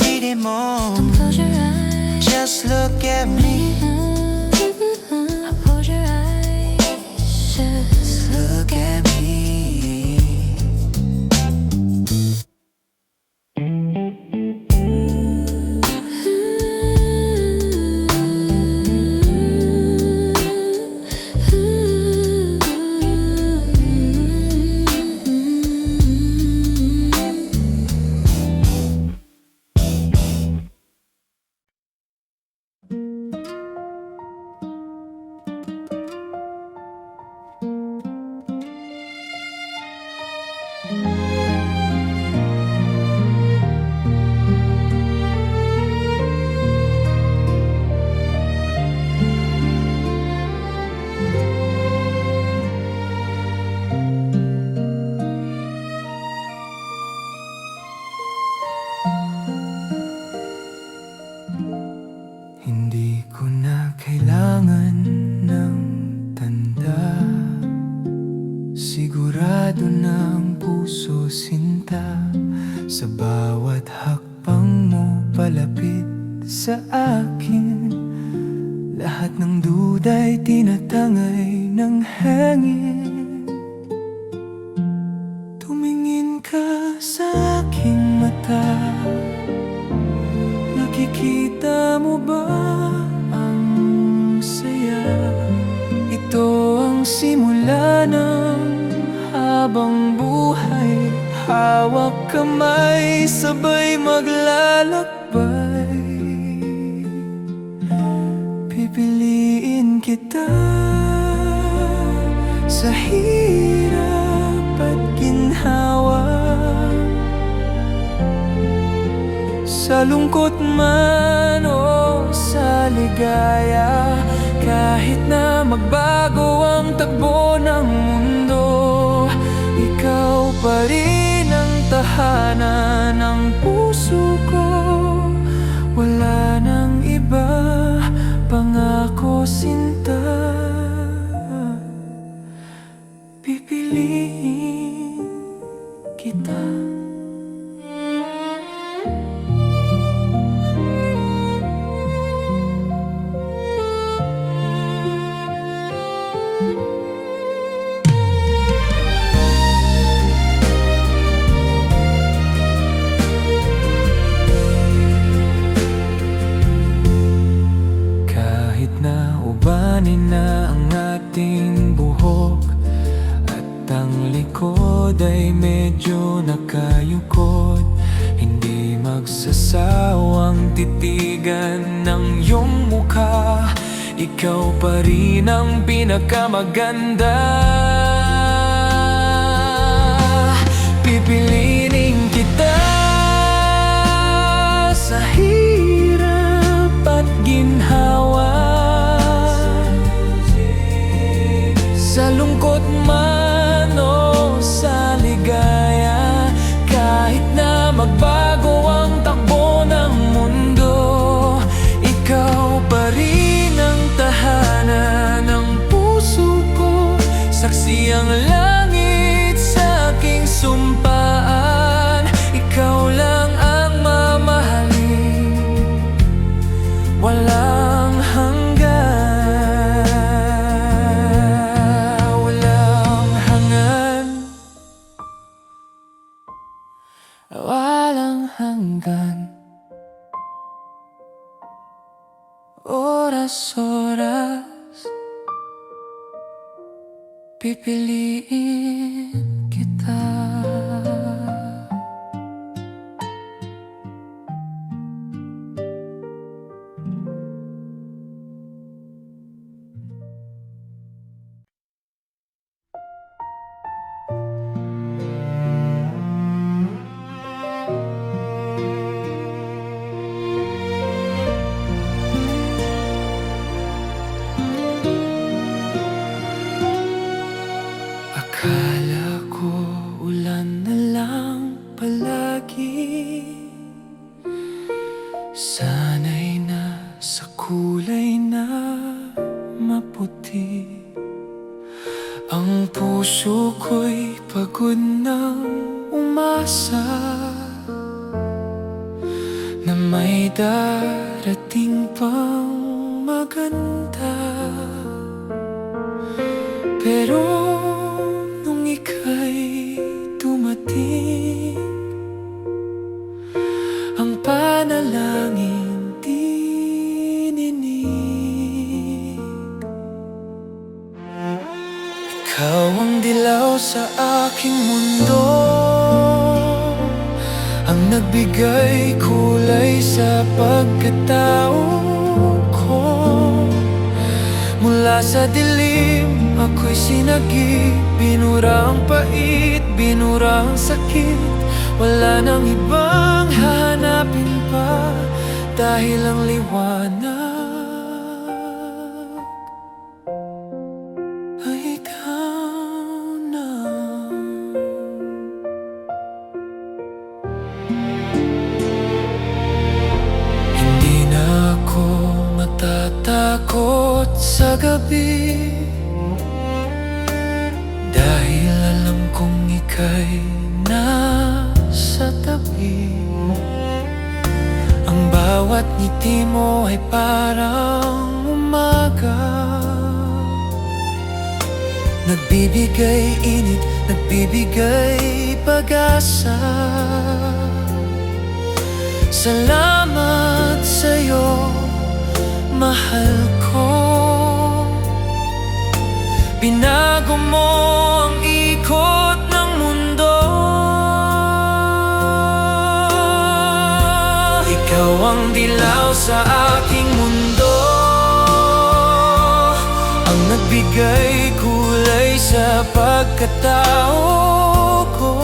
Tingin mo, Close your eyes. just look at me. Close your eyes. Just Look at me. Hindi ko na kailangan ng tanda. Sigurado ng puso sinta. Sa bawat hakbang mo palapit sa akin, lahat ng duda'y tinatangay ng hangin. Tumingin ka sa aking mata. Nakikita mo ba ang saya? Ito ang simula ng habang buhay. Hawak kamay, sabay maglalakbay. Pipiliin kita sa hirap at ginhawa. Sa lungkot man o sa ligaya, kahit na magbago ang takbo ng mundo, ikaw pa rin ang tahanan ng puso ko. Wala nang iba pang ay medyo nakayukot, hindi magsasawang titigan ng iyong mukha. Ikaw pa rin ang pinakamaganda. Pipiliin kita sa hirap at ginhawa, sa lungkot man o sa ligaya. Kahit na magbago ang takbo ng mundo, ikaw pa rin ang tahanan ng puso ko. Saksi ang langit sa aking sumpaan, ikaw lang ang mamahalin, walang hanggan, walang hanggan, walang hanggan. Oras-oras pipiliin kita. Akala ko ulan na lang palagi, sanay na sa kulay na maputi. Ang puso ko'y pagod ng umasa na may darating pang maganda. Pero nung ika'y dumating, ang panalangin dininig. Ikaw ang dilaw sa aking mundo, ang nagbigay kulay sa pagkatao ko. Mula sa dilim, ako'y sinagip, binura ang pait, binura ang sakit. Wala nang ibang hahanapin pa, dahil ang liwanag ay ikaw na. Hindi na ako matatakot sa gabi, dahil alam kong ika'y nasa tabi. Ang bawat ngiti mo ay parang umaga, nagbibigay init, nagbibigay pag-asa. Salamat sa'yo, mahal ko. Binago mo ang ikot ng mundo. Ikaw ang dilaw sa aking mundo, ang nagbigay kulay sa pagkatao ko.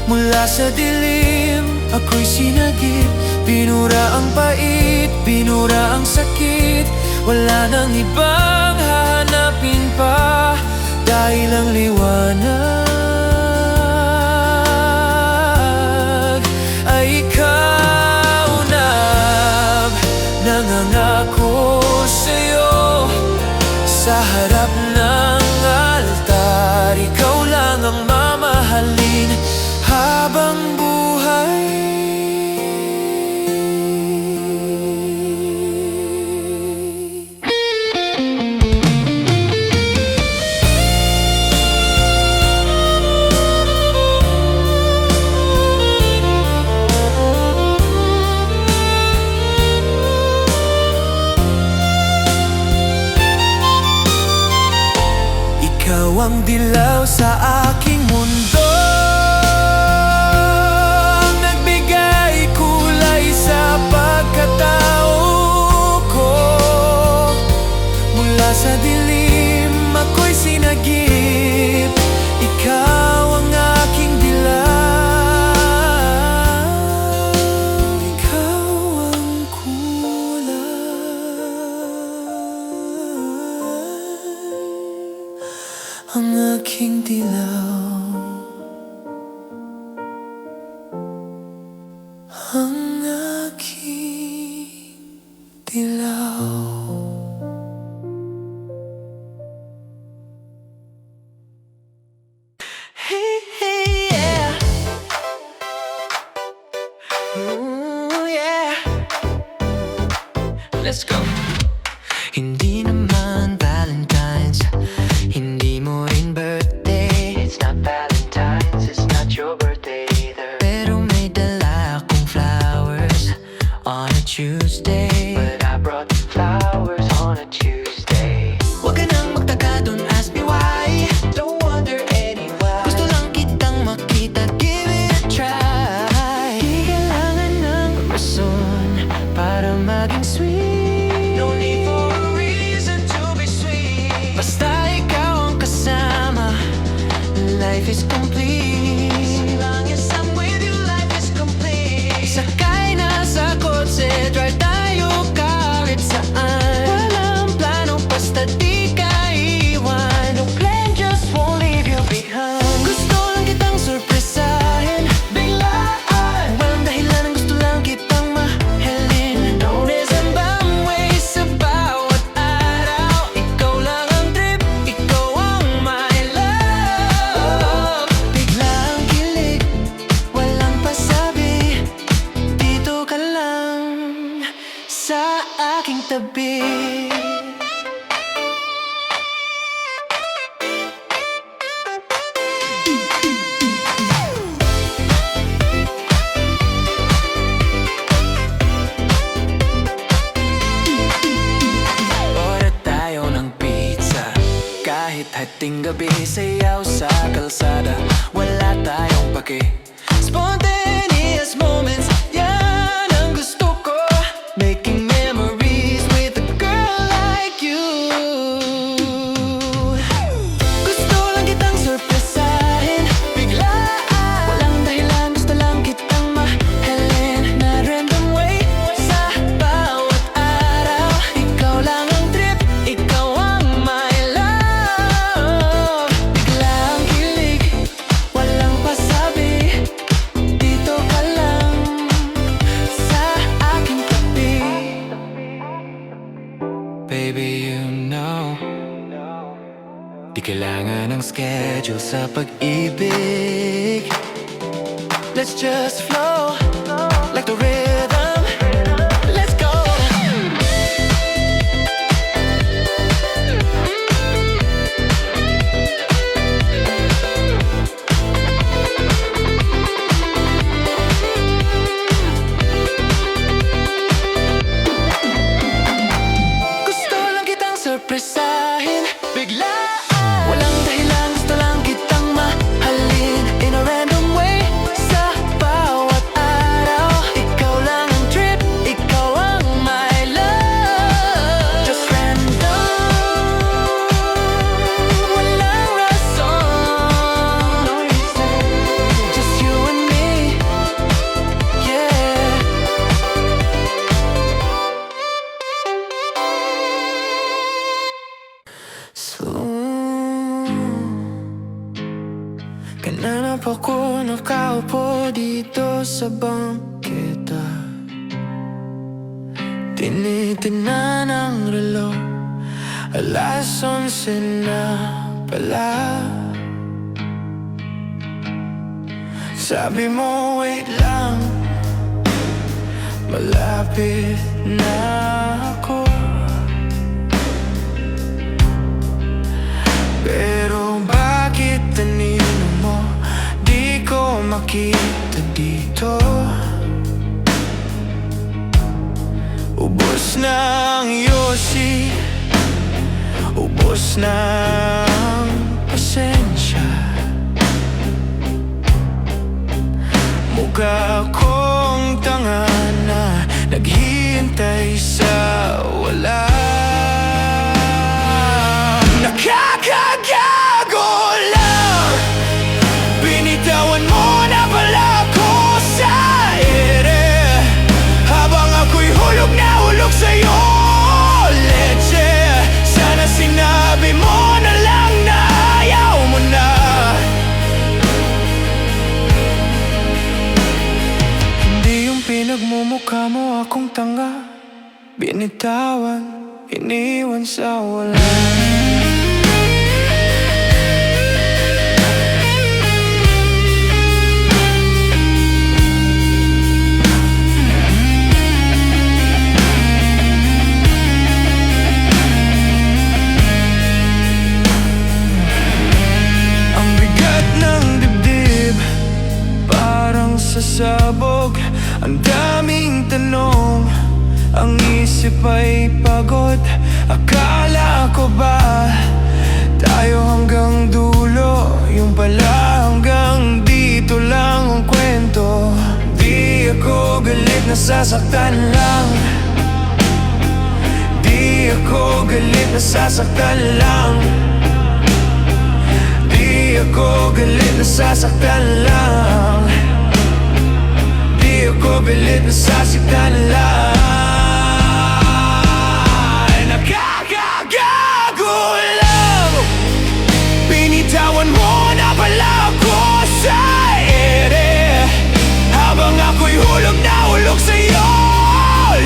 Mula sa dilim, ako'y sinagip, binura ang pait, binura ang sakit. Wala nang ibang hahanapin pa, dahil ang liwanag ay ikaw na. Nangangako sa'yo sa harap ng altar, ikaw lang ang mamahalin habang buhay. Ikaw ang dilaw sa aking yeah. Let's go. Hindi naman Valentine's, hindi mo rin birthday. It's not Valentine's, it's not your birthday either. Pero may dala akong flowers on a Tuesday. But I brought the flowers on a Tuesday. Huwag ka nang magtaka, don't ask me why. Don't wonder anyway. Gusto lang kitang makita, give it a try. Di kailangan ng rason para maging sweet. No need for a reason to be sweet. Basta ikaw ang kasama, life is complete. As long as I'm with you, life is complete. Sakay na sa kotse, drive tayo kahit saan. Walang plano, basta di ka iwan. No plan, just won't leave you behind. Gusto lang kitang sorpresahin, biglaan. Walang dahilan, gusto lang kitang mahalin. No reason bang way sa bawat araw. Ikaw lang ang trip, ikaw ang my love. Biglang kilig, walang pasabi. Dito ka lang sa aking tabi. Order tayo ng pizza, kahit hating gabi. Sayaw sa kalsada, wala tayong pake. Spontaneous moments, yan ang gusto ko. Making memories with a girl like you. Gusto lang kitang sorpresahin, biglaan. Walang dahilan, gusto lang kitang mahalin. Na random way sa bawat araw. Ikaw lang ang trip, ikaw ang my love. Biglang kilig, walang pasabi. Dito ka lang sa aking tabi. Baby, you know, di kailangan ng schedule sa pag-ibig. Let's just flow like the rhythm. Let's go. Gusto lang kitang sorpresahin, biglaan. Walang dahilan, gusto lang kitang mahalin. In a random way, sa bawat araw. Ikaw lang ang trip, ikaw ang my love. Just random, walang rason. Just you and me, yeah. Kananap ako nakaupo dito sa bangketa. Tinitingnan ang relo, 11:00 na pala. Sabi mo wait lang, malapit na ako. Pero bakit anino mo di ko makita dito? Ubos na ang yosi, ubos na ang pasensya. Mukha akong tanga na naghihintay sa wala. Nakakagago lang, binitawan mo na pala ako sa ere. Habang ako'y hulog na hulog sa'yo, leche. Sana sinabi mo na lang na ayaw mo na. Hindi yung pinagmumukha mo akong tanga, binitawan, iniwan sa wala. isip ay pagod. Akala ko ba tayo hanggang dulo? Yung pala hanggang dito lang ang kwento. Di ako galit, nasasaktan lang. Di ako galit, nasasaktan lang. Di ako galit, nasasaktan lang. Di ako galit, nasasaktan lang. Nakakagago lang. Binitawan mo na pala ako sa ere, habang ako'y hulog na hulog sa'yo,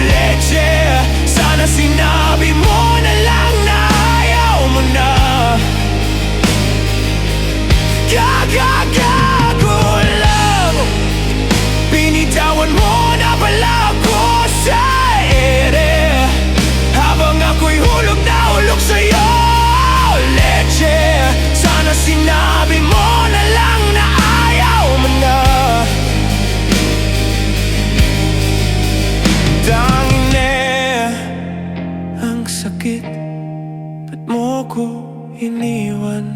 leche. Sana sinabi mo na lang na ayaw mo na. Kagagago lang. Binitawan mo na pala ako sa ere, habang ako'y hulog na hulog sa'yo, leche. Sana sinabi mo na lang na ayaw mo na. Tangina, ang sakit, ba't mo ko iniwan?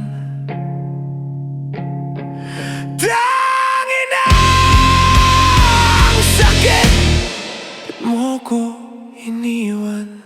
Tangina, ang sakit, ba't mo ko iniwan?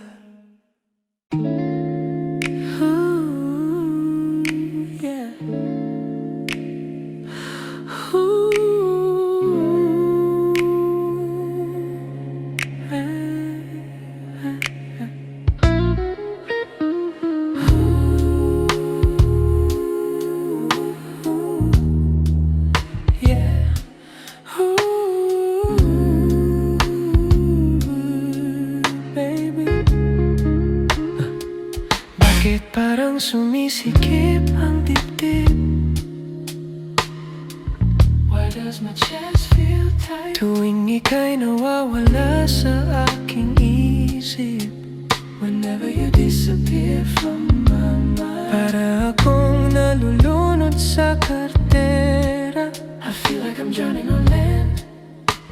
Bakit parang sumisikip ang dibdib? Why does my chest feel tight? Tuwing ika'y nawawala sa aking isip, whenever you disappear from my mind, para akong nalulunod sa kartera. I feel like I'm drowning on land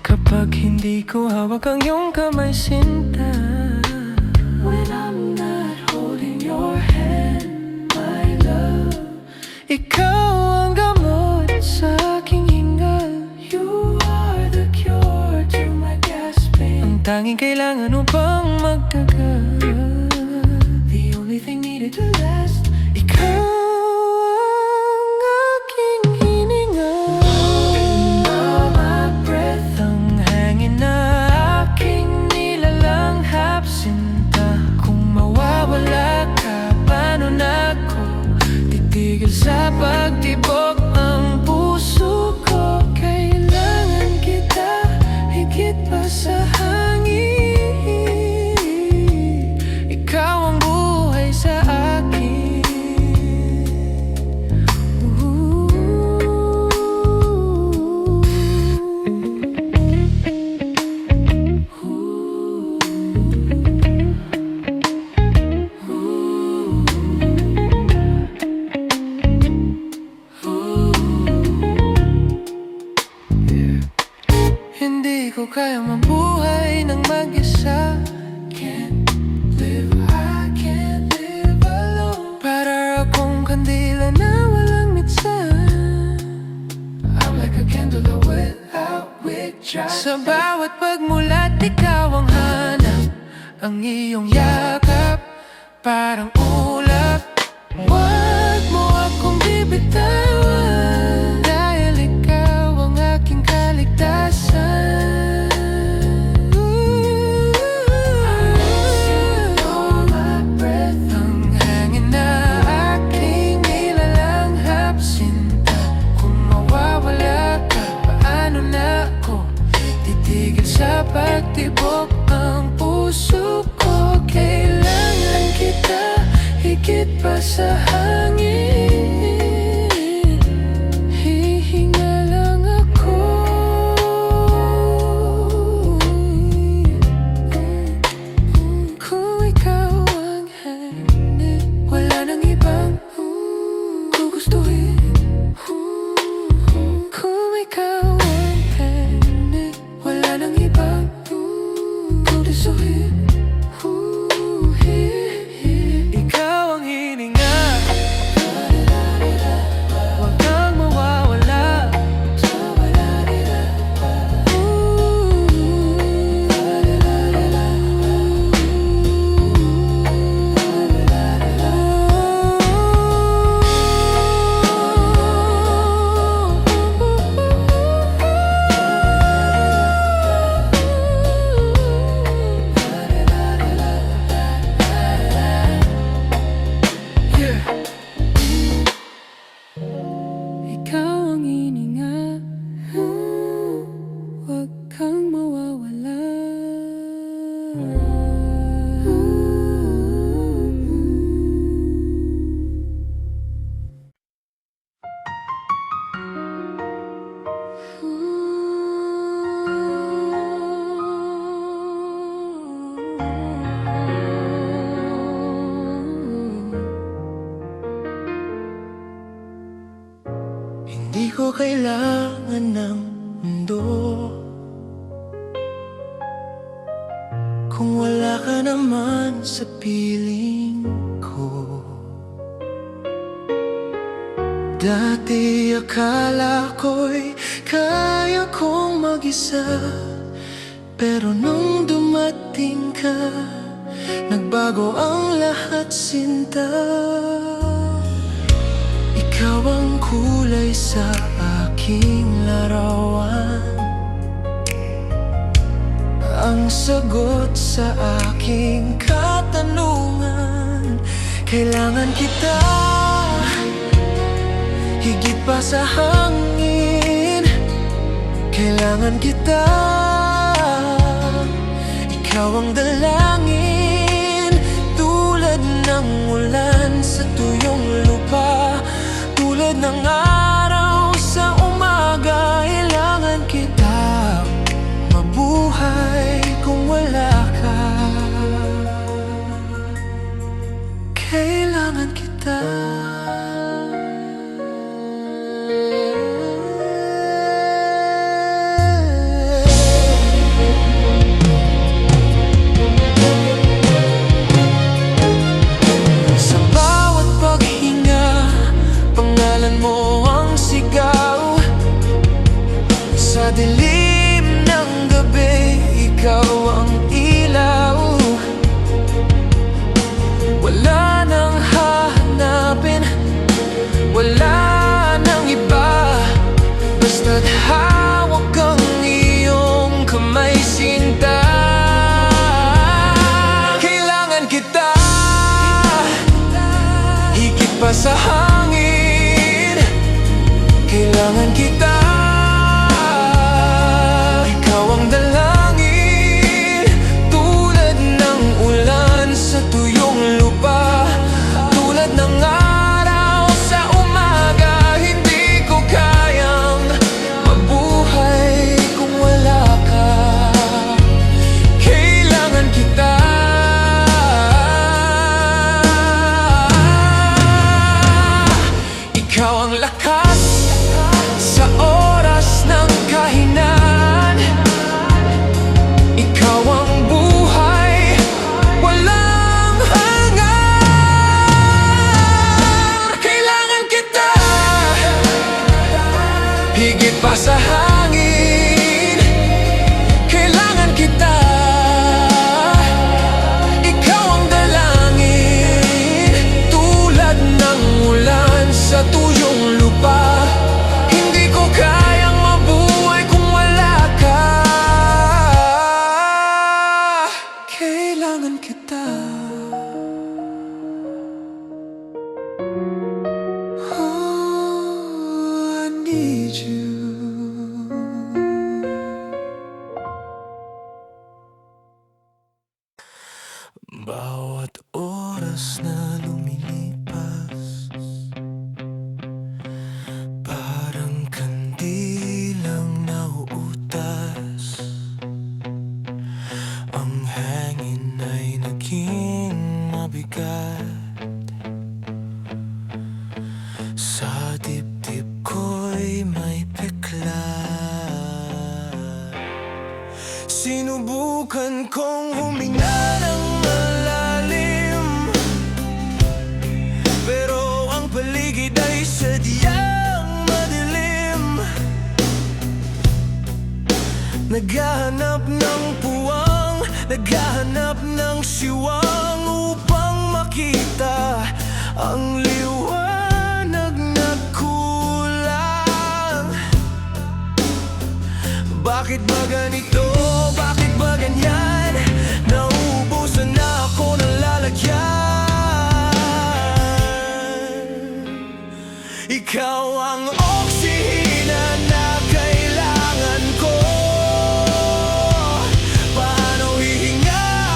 kapag hindi ko hawak ang iyong kamay, sinta. When I'm not holding your hand, my love, ikaw ang gamot sa aking hingal. You are the cure to my gasping. Ang tanging kailangan upang magtagal, the only thing needed to last. Ikaw ang aking hininga. All my breath, ang hangin na aking nilalanghap, sinta. Kung mawawala ka, paano na ako titigil sa pagtibok ang puso ko? Kailangan kita higit pa sa hangin. Ikaw ang buhay sa akin. Hindi ko kaya mabuhay ng mag-isa. I can't live alone. Para akong kandila na walang mitsan. I'm like a candle without withdrawal. Sa bawat pagmulat, ikaw ang hanap, ang iyong yakap, parang ulap. Huwag mo akong bibitawan, dahil ikaw ang aking kaligtasan. Ang hangin na aking nilalanghap, sinta. Kung mawawala ka, paano na ako titigil sa pagtibok ang puso ko? Kailangan kita higit pa sa hangin. Hihinga lang ako. Kung ikaw ang hangin, wala nang ibang gugustuhin. Kung ikaw ang hangin, wala nang ibang gugustuhin. Hindi ko kailangan ng mundo kung wala ka naman sa piling ko. Dati akala ko'y kaya kong mag-isa, pero nung dumating ka, nagbago ang lahat, sinta. Ikaw ang kulay sa aking larawan, ang sagot sa aking katanungan. Kailangan kita higit pa sa hangin. Kailangan kita, ikaw ang dalangin. Tulad ng ulan sa tuyong lupa, tulad ng araw sa umaga. Kailangan kita, mabuhay kung wala ka. Kailangan kita. Sa bawat paghinga, pangalan mo ang sigaw. Sa dilim ng gabi, ikaw ang ilaw. Wala nang hahanapin, wala nang iba, basta't hawak ang iyong kamay, sinta. Kailangan kita higit pa sa hangin. Kailangan kita, ikaw ang dalangin. Tulad ng ulan sa tuyong lupa, tulad ng araw sa umaga. Hindi ko kayang mabuhay kung wala ka. Kailangan kita. Ikaw ang lakas sa oras ng kahinaan. Ikaw ang buhay, walang hangar. Kailangan kita higit pa sa hangin. Kailangan kita, ikaw ang dalangin. Tulad ng ulan sa tuyong lupa, hindi ko kayang mabuhay kung wala ka. Kailangan kita. Oh, I need you. Bawat oras na lumilipas, parang kandilang nauutas. Ang hangin ay naging mabigat, sa dibdib ko'y may peklat. Sinubukan kong huminga ng malalim, pero ang paligid ay sadyang madilim. Naghahanap ng puwang, naghahanap ng siwang, upang makita ang liwanag na kulang. Bakit ba ganito? Bakit ba ganyan? Nauubusan na ako ng lalagyan. Ikaw ang oksihina na kailangan ko. Paano hihinga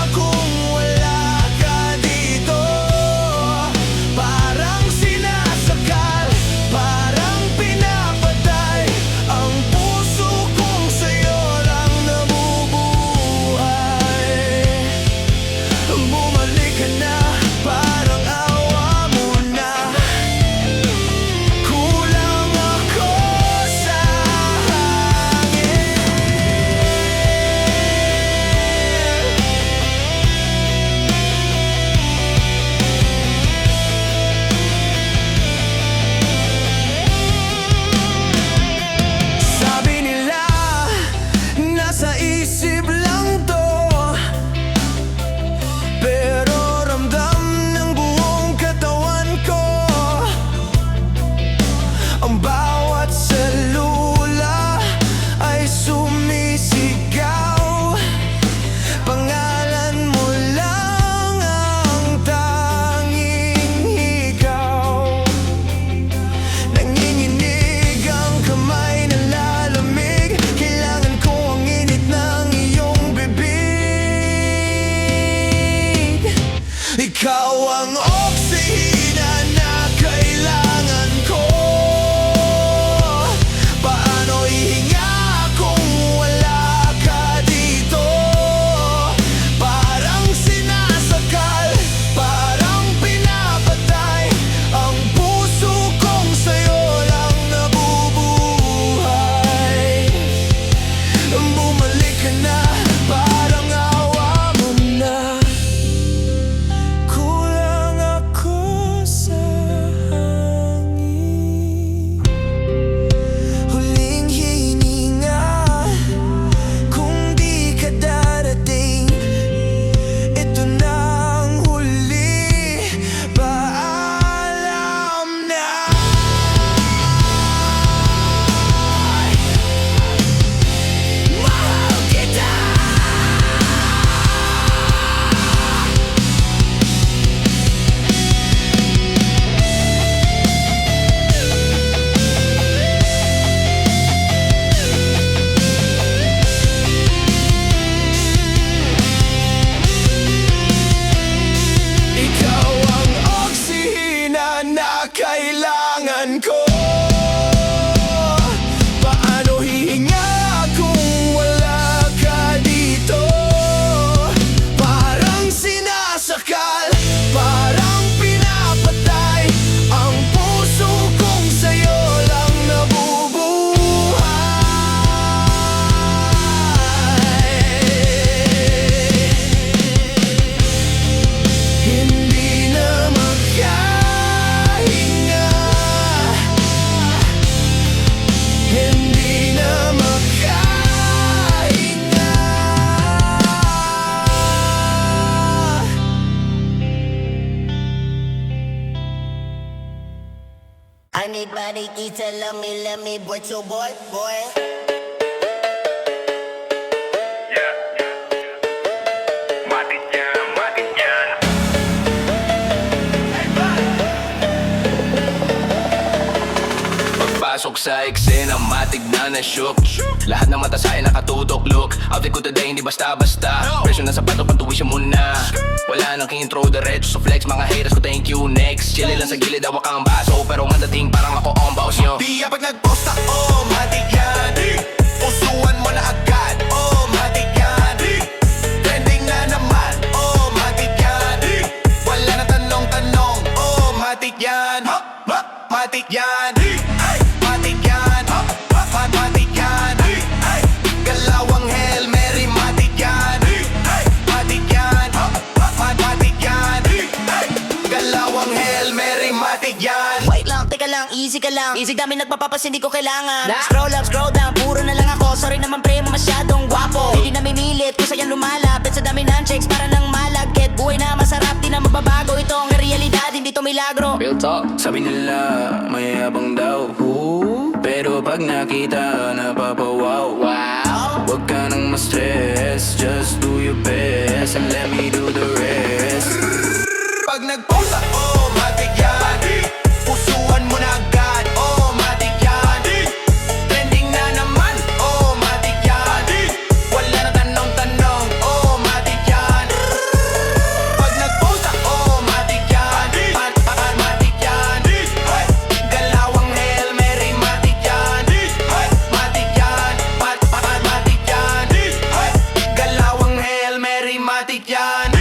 Anybody eat a let me, boy to boy, boy. Pagpasok sa eksena, matig na shook. Lahat ng mata sa'kin nakatutok, look. Outfit ko today, hindi basta-basta. Presyo na sapato, pantuwisyo muna. Wala nang intro, diretso sa flex. Mga haters ko, thank you, next. Chili lang sa gilid, hawak ang baso. Pero ang dating, parang ako ang boss nyo. Di pag nag-post ako, matik yan. Pusuan mo na agad, oh matik yan. Trending na naman, oh matik yan. Wala na tanong-tanong, oh matik yan. Matik yan. Matik yan. Matik yan. Galawang Hail Mary, matik yan. Matik yan. Matik yan. Galawang Hail Mary, matik yan. Wait lang, teka lang, easy ka lang. Easy dami nagpapapas, hindi ko kailangan. Scroll up, scroll down, puro na lang ako. Sorry naman pre, mo masyadong gwapo. Hindi na mimilit, kung sa'yan lumalapit. Sa dami ng chicks, para nang malagkit. Buhay na masarap, di na mababago. Ito ang realidad, hindi to milagro. Real talk. Sabi nila, mayabang daw. Pero pag nakita, napapawaw. Wag ka nang ma-stress, just do your best and let me do the rest. Pag nag-post ako, matik yan. Pusuan mo na agad, oh matik yan. Trending na naman, oh matik yan. Wala na tanong-tanong, oh matik yan. Pag nag-post ako, matik yan. Matik yan. Galawang Hail Mary, matik yan. Matik yan. Matik yan. Galawang Hail Mary, matik yan.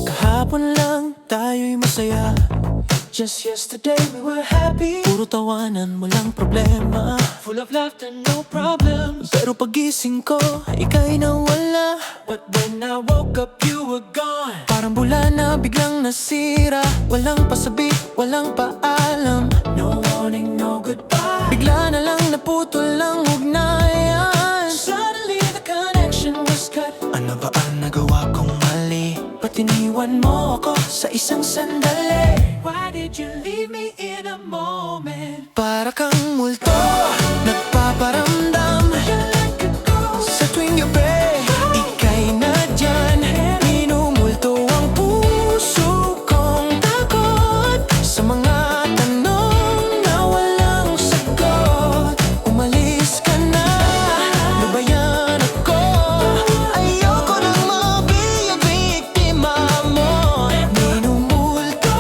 Kahapon lang tayo'y masaya. Just yesterday we were happy. Puro tawanan, walang problema. Full of laughter, no problems. Pero pagising ko, ika'y nawala. But when I woke up, you were gone. Parang bula na biglang nasira. Walang pasabi, walang paalam. No warning, no goodbye. Bigla na lang naputol ang ugnayan. Suddenly the connection was cut. Ano ba ang nagawa kong mali? Ba't iniwan mo ako sa isang sandali? Why did you leave me in a moment? Para kang multo, nagpaparamdam. Sa tuwing gabi, ika'y nadyan. Minumulto ang puso kong takot sa mga tanong na walang sagot. Umalis ka na, lubayan ako. Ayoko nang mabiyang biktima mo. Minumulto,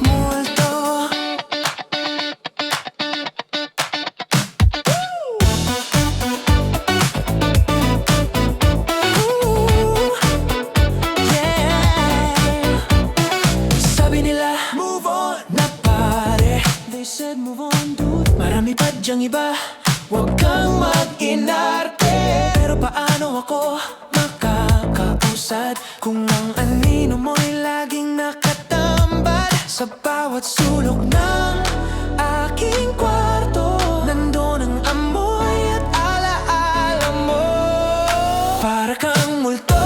multo. Sabi nila, move on na pare. They said move on dude. Marami pa dyang iba, huwag kang mag-inarte. Pero paano ako makakausad kung ang anino mo'y laging nakatambad sa bawat sulok ng aking kwarto? Nandun ang amoy at alaala mo. Para kang multo,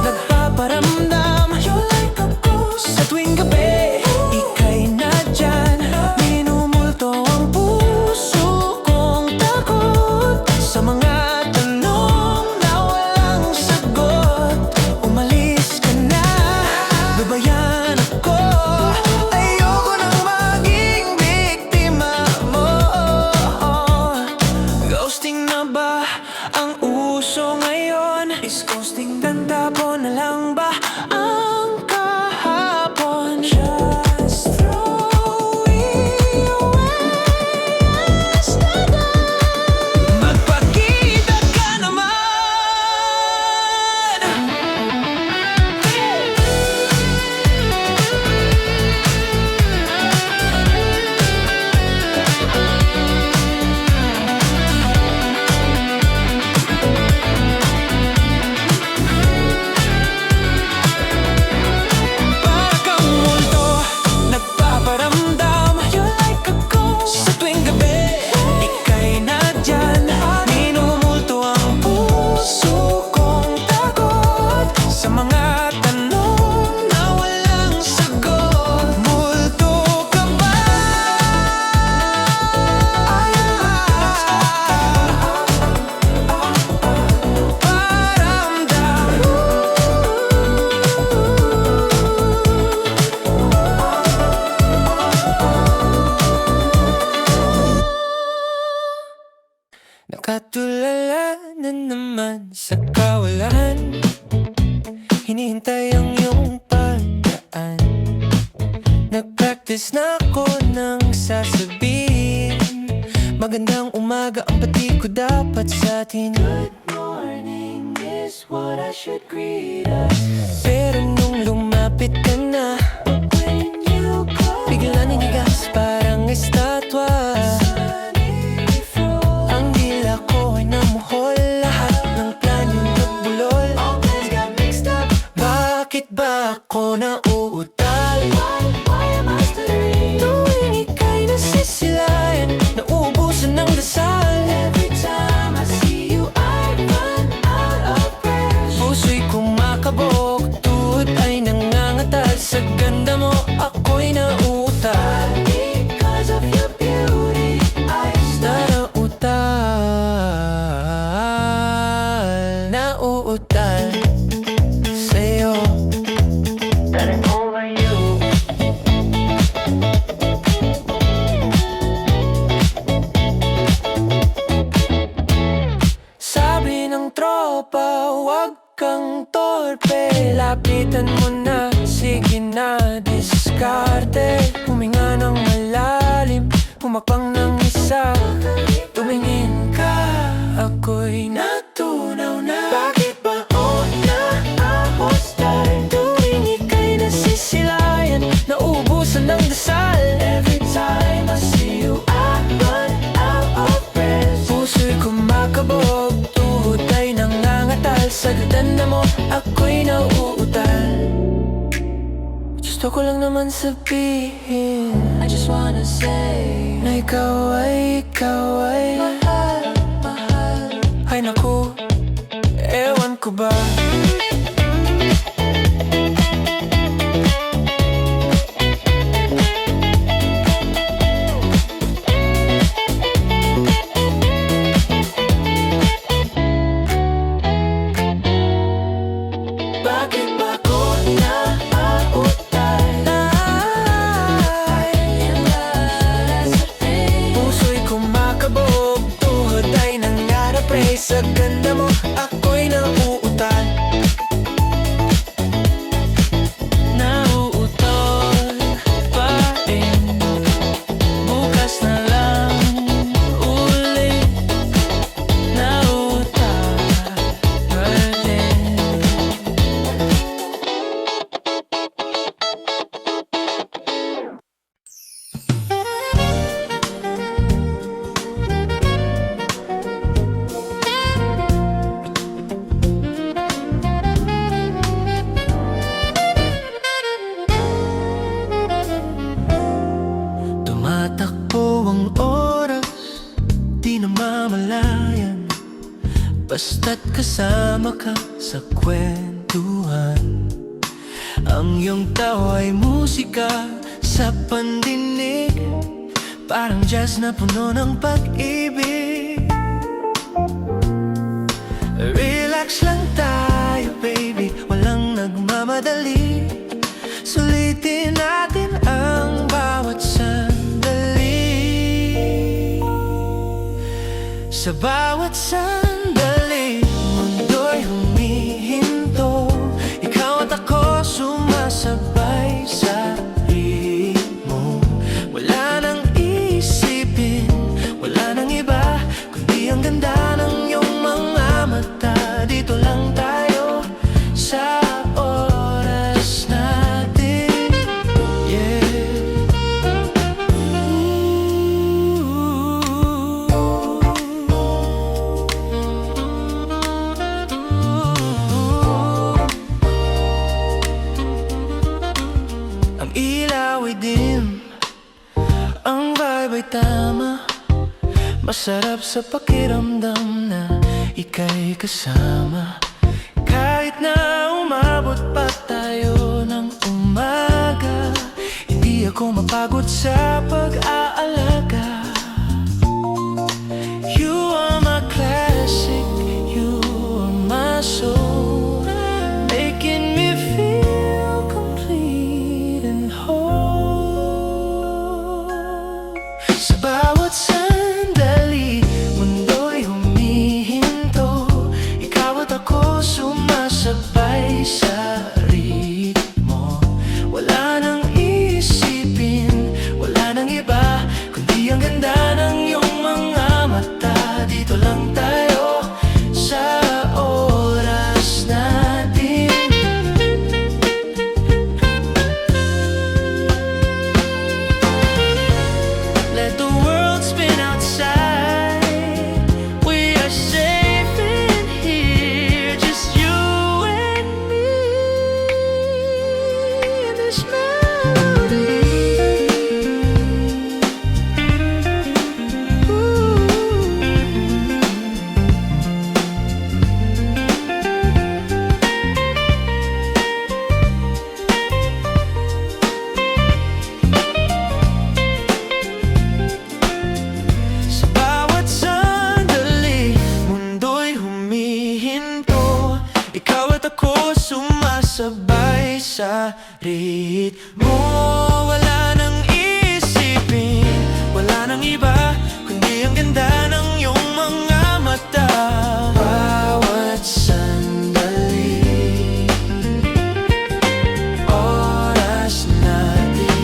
nagpaparamdam. You're like a ghost. Sa tuwing gabi, ika'y nadyan. Minumulto ang puso kong takot sa mga tanong na walang sagot. Umalis ka na, lubayan ako. Ayoko nang maging biktima mo. Ghosting na ba ang uso ngayon? Is ghosting tanda-po na lang ba ang kahapon? Just throw it away yesterday. Magpakita ka naman. Nakatulala na naman sa kawalan. Hinihintay ang iyong pagdaan. Nag-practice na ako ng sasabihin. Magandang umaga ang pati ko dapat sa atin. Good morning is what I should greet us. Pero nung lumapit ka na, bigla ninigas parang estatwa. Ang dila ko ay namuhol. Lahat ng plan yung nagbulol. Bakit ba ako nauutal? Tuwing ika'y nasisilayan, nauubusan ng dasal. Every time I see you, I run out of breath. Puso'y kumakabog, tuhod ay nangangatal. Sa ganda mo, ako'y nauutal. Because of your beauty, I nauutal sa'yo. Running over you. Sabi ng tropa, wag kang torpe. Lapitan mo na, sige na, diskarte. Huminga ng malalim, humakbang ng isa. Tumingin ka, ako'y natunaw na. Bakit ba o na-ahostal? Tuwing ika'y nasisilayan, nauubusan ng dasal. Every time I see you, I run out of breath. Puso'y kumakabog, tuhod ay nangangatal. Sa ganda mo, ako'y nauutal. Gusto ko lang naman sabihin, I just wanna say, na ikaw ay mahal, mahal. Ay naku, ewan ko ba. Bakit ba ko nauutal? Puso'y kumakabog, tuhod ay nangarapre. Sa ganda mo, ako'y nauutal. Nauutal pa rin. Bukas na lang ulit. Nauutal pa rin. Tumatakbo ang oras, di namamalayan. Basta't kasama ka sa kwentuhan. Ang iyong tawa'y musika sa pandinig, parang jazz na puno ng pag-ibig. Relax lang tayo baby, walang nagmamadali. Sulitin natin ang bawat sandali. Sa bawat sandali, mundo'y humihinto. Ikaw at ako sumasabay sa ritmo. Wala nang isipin, wala nang iba, kundi ang ganda ng iyong mga mata. Dito lang tayo sa oras natin. Yeah. Ang ilaw ay dim, ang vibe ay tama. Masarap sa pakiramdam na ika'y kasama. Kahit na umabot pa tayo ng umaga, hindi ako mapagod sa pag-aalaga. You are my classic, you are my soul, making me feel complete and whole. Sa bawat sandali, mundo'y ritmo. Wala nang isipin, wala nang iba kundi ang ganda ng iyong mga mata. Bawat sandali, oras natin.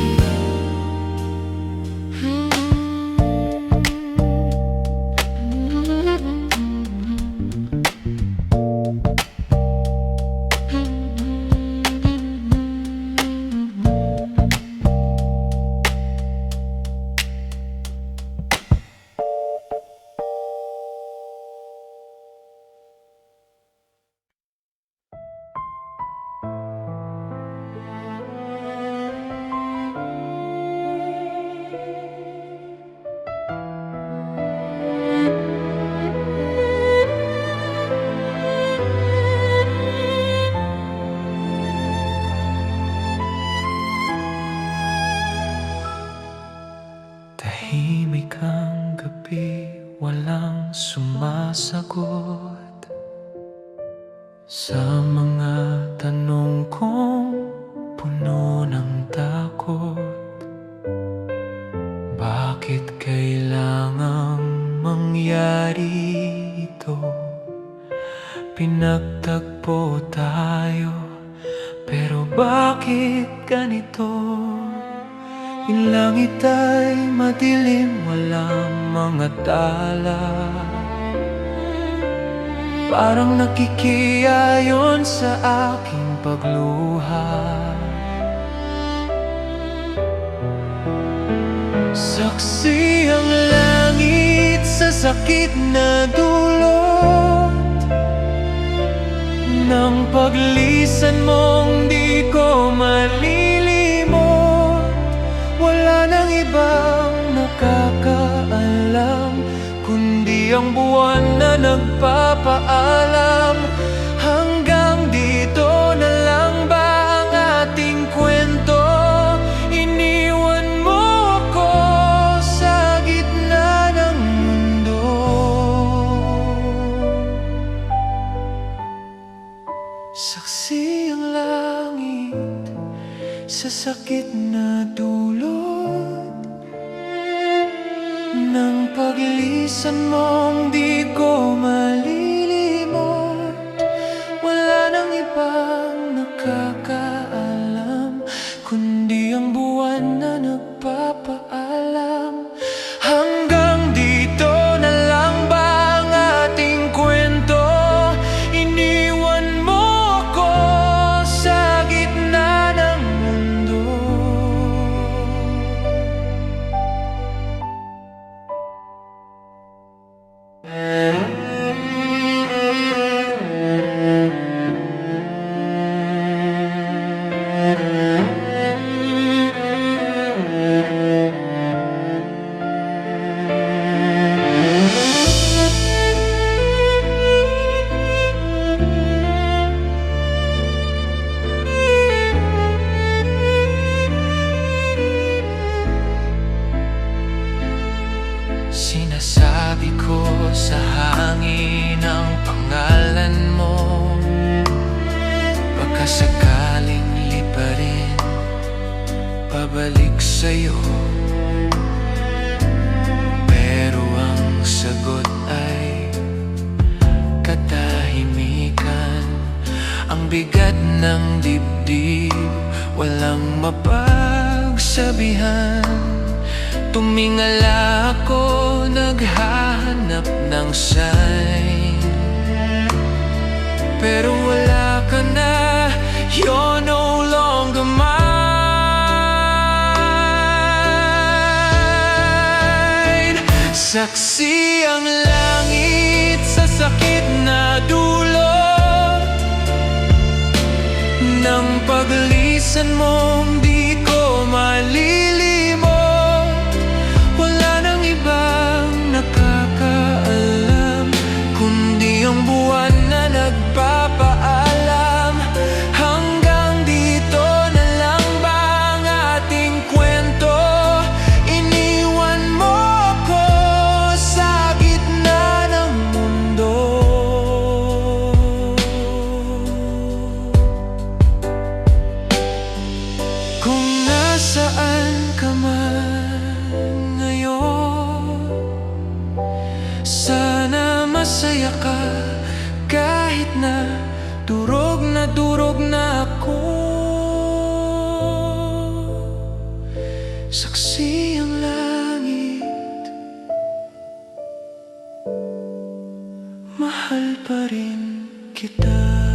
Tahimik ang gabi, walang sumasagot sa mga tanong kong puno ng takot. Bakit kailangang mangyari ito? Pinagtagpo tayo, pero bakit ganito? Yung langit ay madilim, walang mga tala. Parang nakikiayon sa aking pagluha. Saksi ang langit sa sakit na dulot ng paglisan mong di ko malilimot. Wala nang ibang nakakaalam kundi ang buwan na nagpapaalam. Hanggang dito na lang ba ang ating kwento? Iniwan mo ako sa gitna ng mundo. Saksi ang langit sa sakit na dulot ng paglisan mong di ko malilimot. Wala nang ibang nakakaalam kundi ang buwan na nagpapaalam. Hanggang dito na lang ba ang ating kwento? Iniwan mo ako sa gitna ng mundo. Sinasabi ko sa hangin ang pangalan mo, baka sakaling liparin pabalik sa'yo. Pero ang sagot ay katahimikan. Ang bigat ng dibdib, walang mapagsabihan. Tumingala ako, naghahanap ng sign, pero wala ka na, you're no longer mine. Saksi ang langit sa sakit na dulot ng paglisan mong di ko malilimot. Wala nang ibang nakakaalam kundi ang buwan na nagpapaalam. Hanggang dito na lang ba ang ating kwento? Iniwan mo ako sa gitna ng mundo. masaya ka kahit na durog na ako. Saksi ang langit, mahal pa rin kita.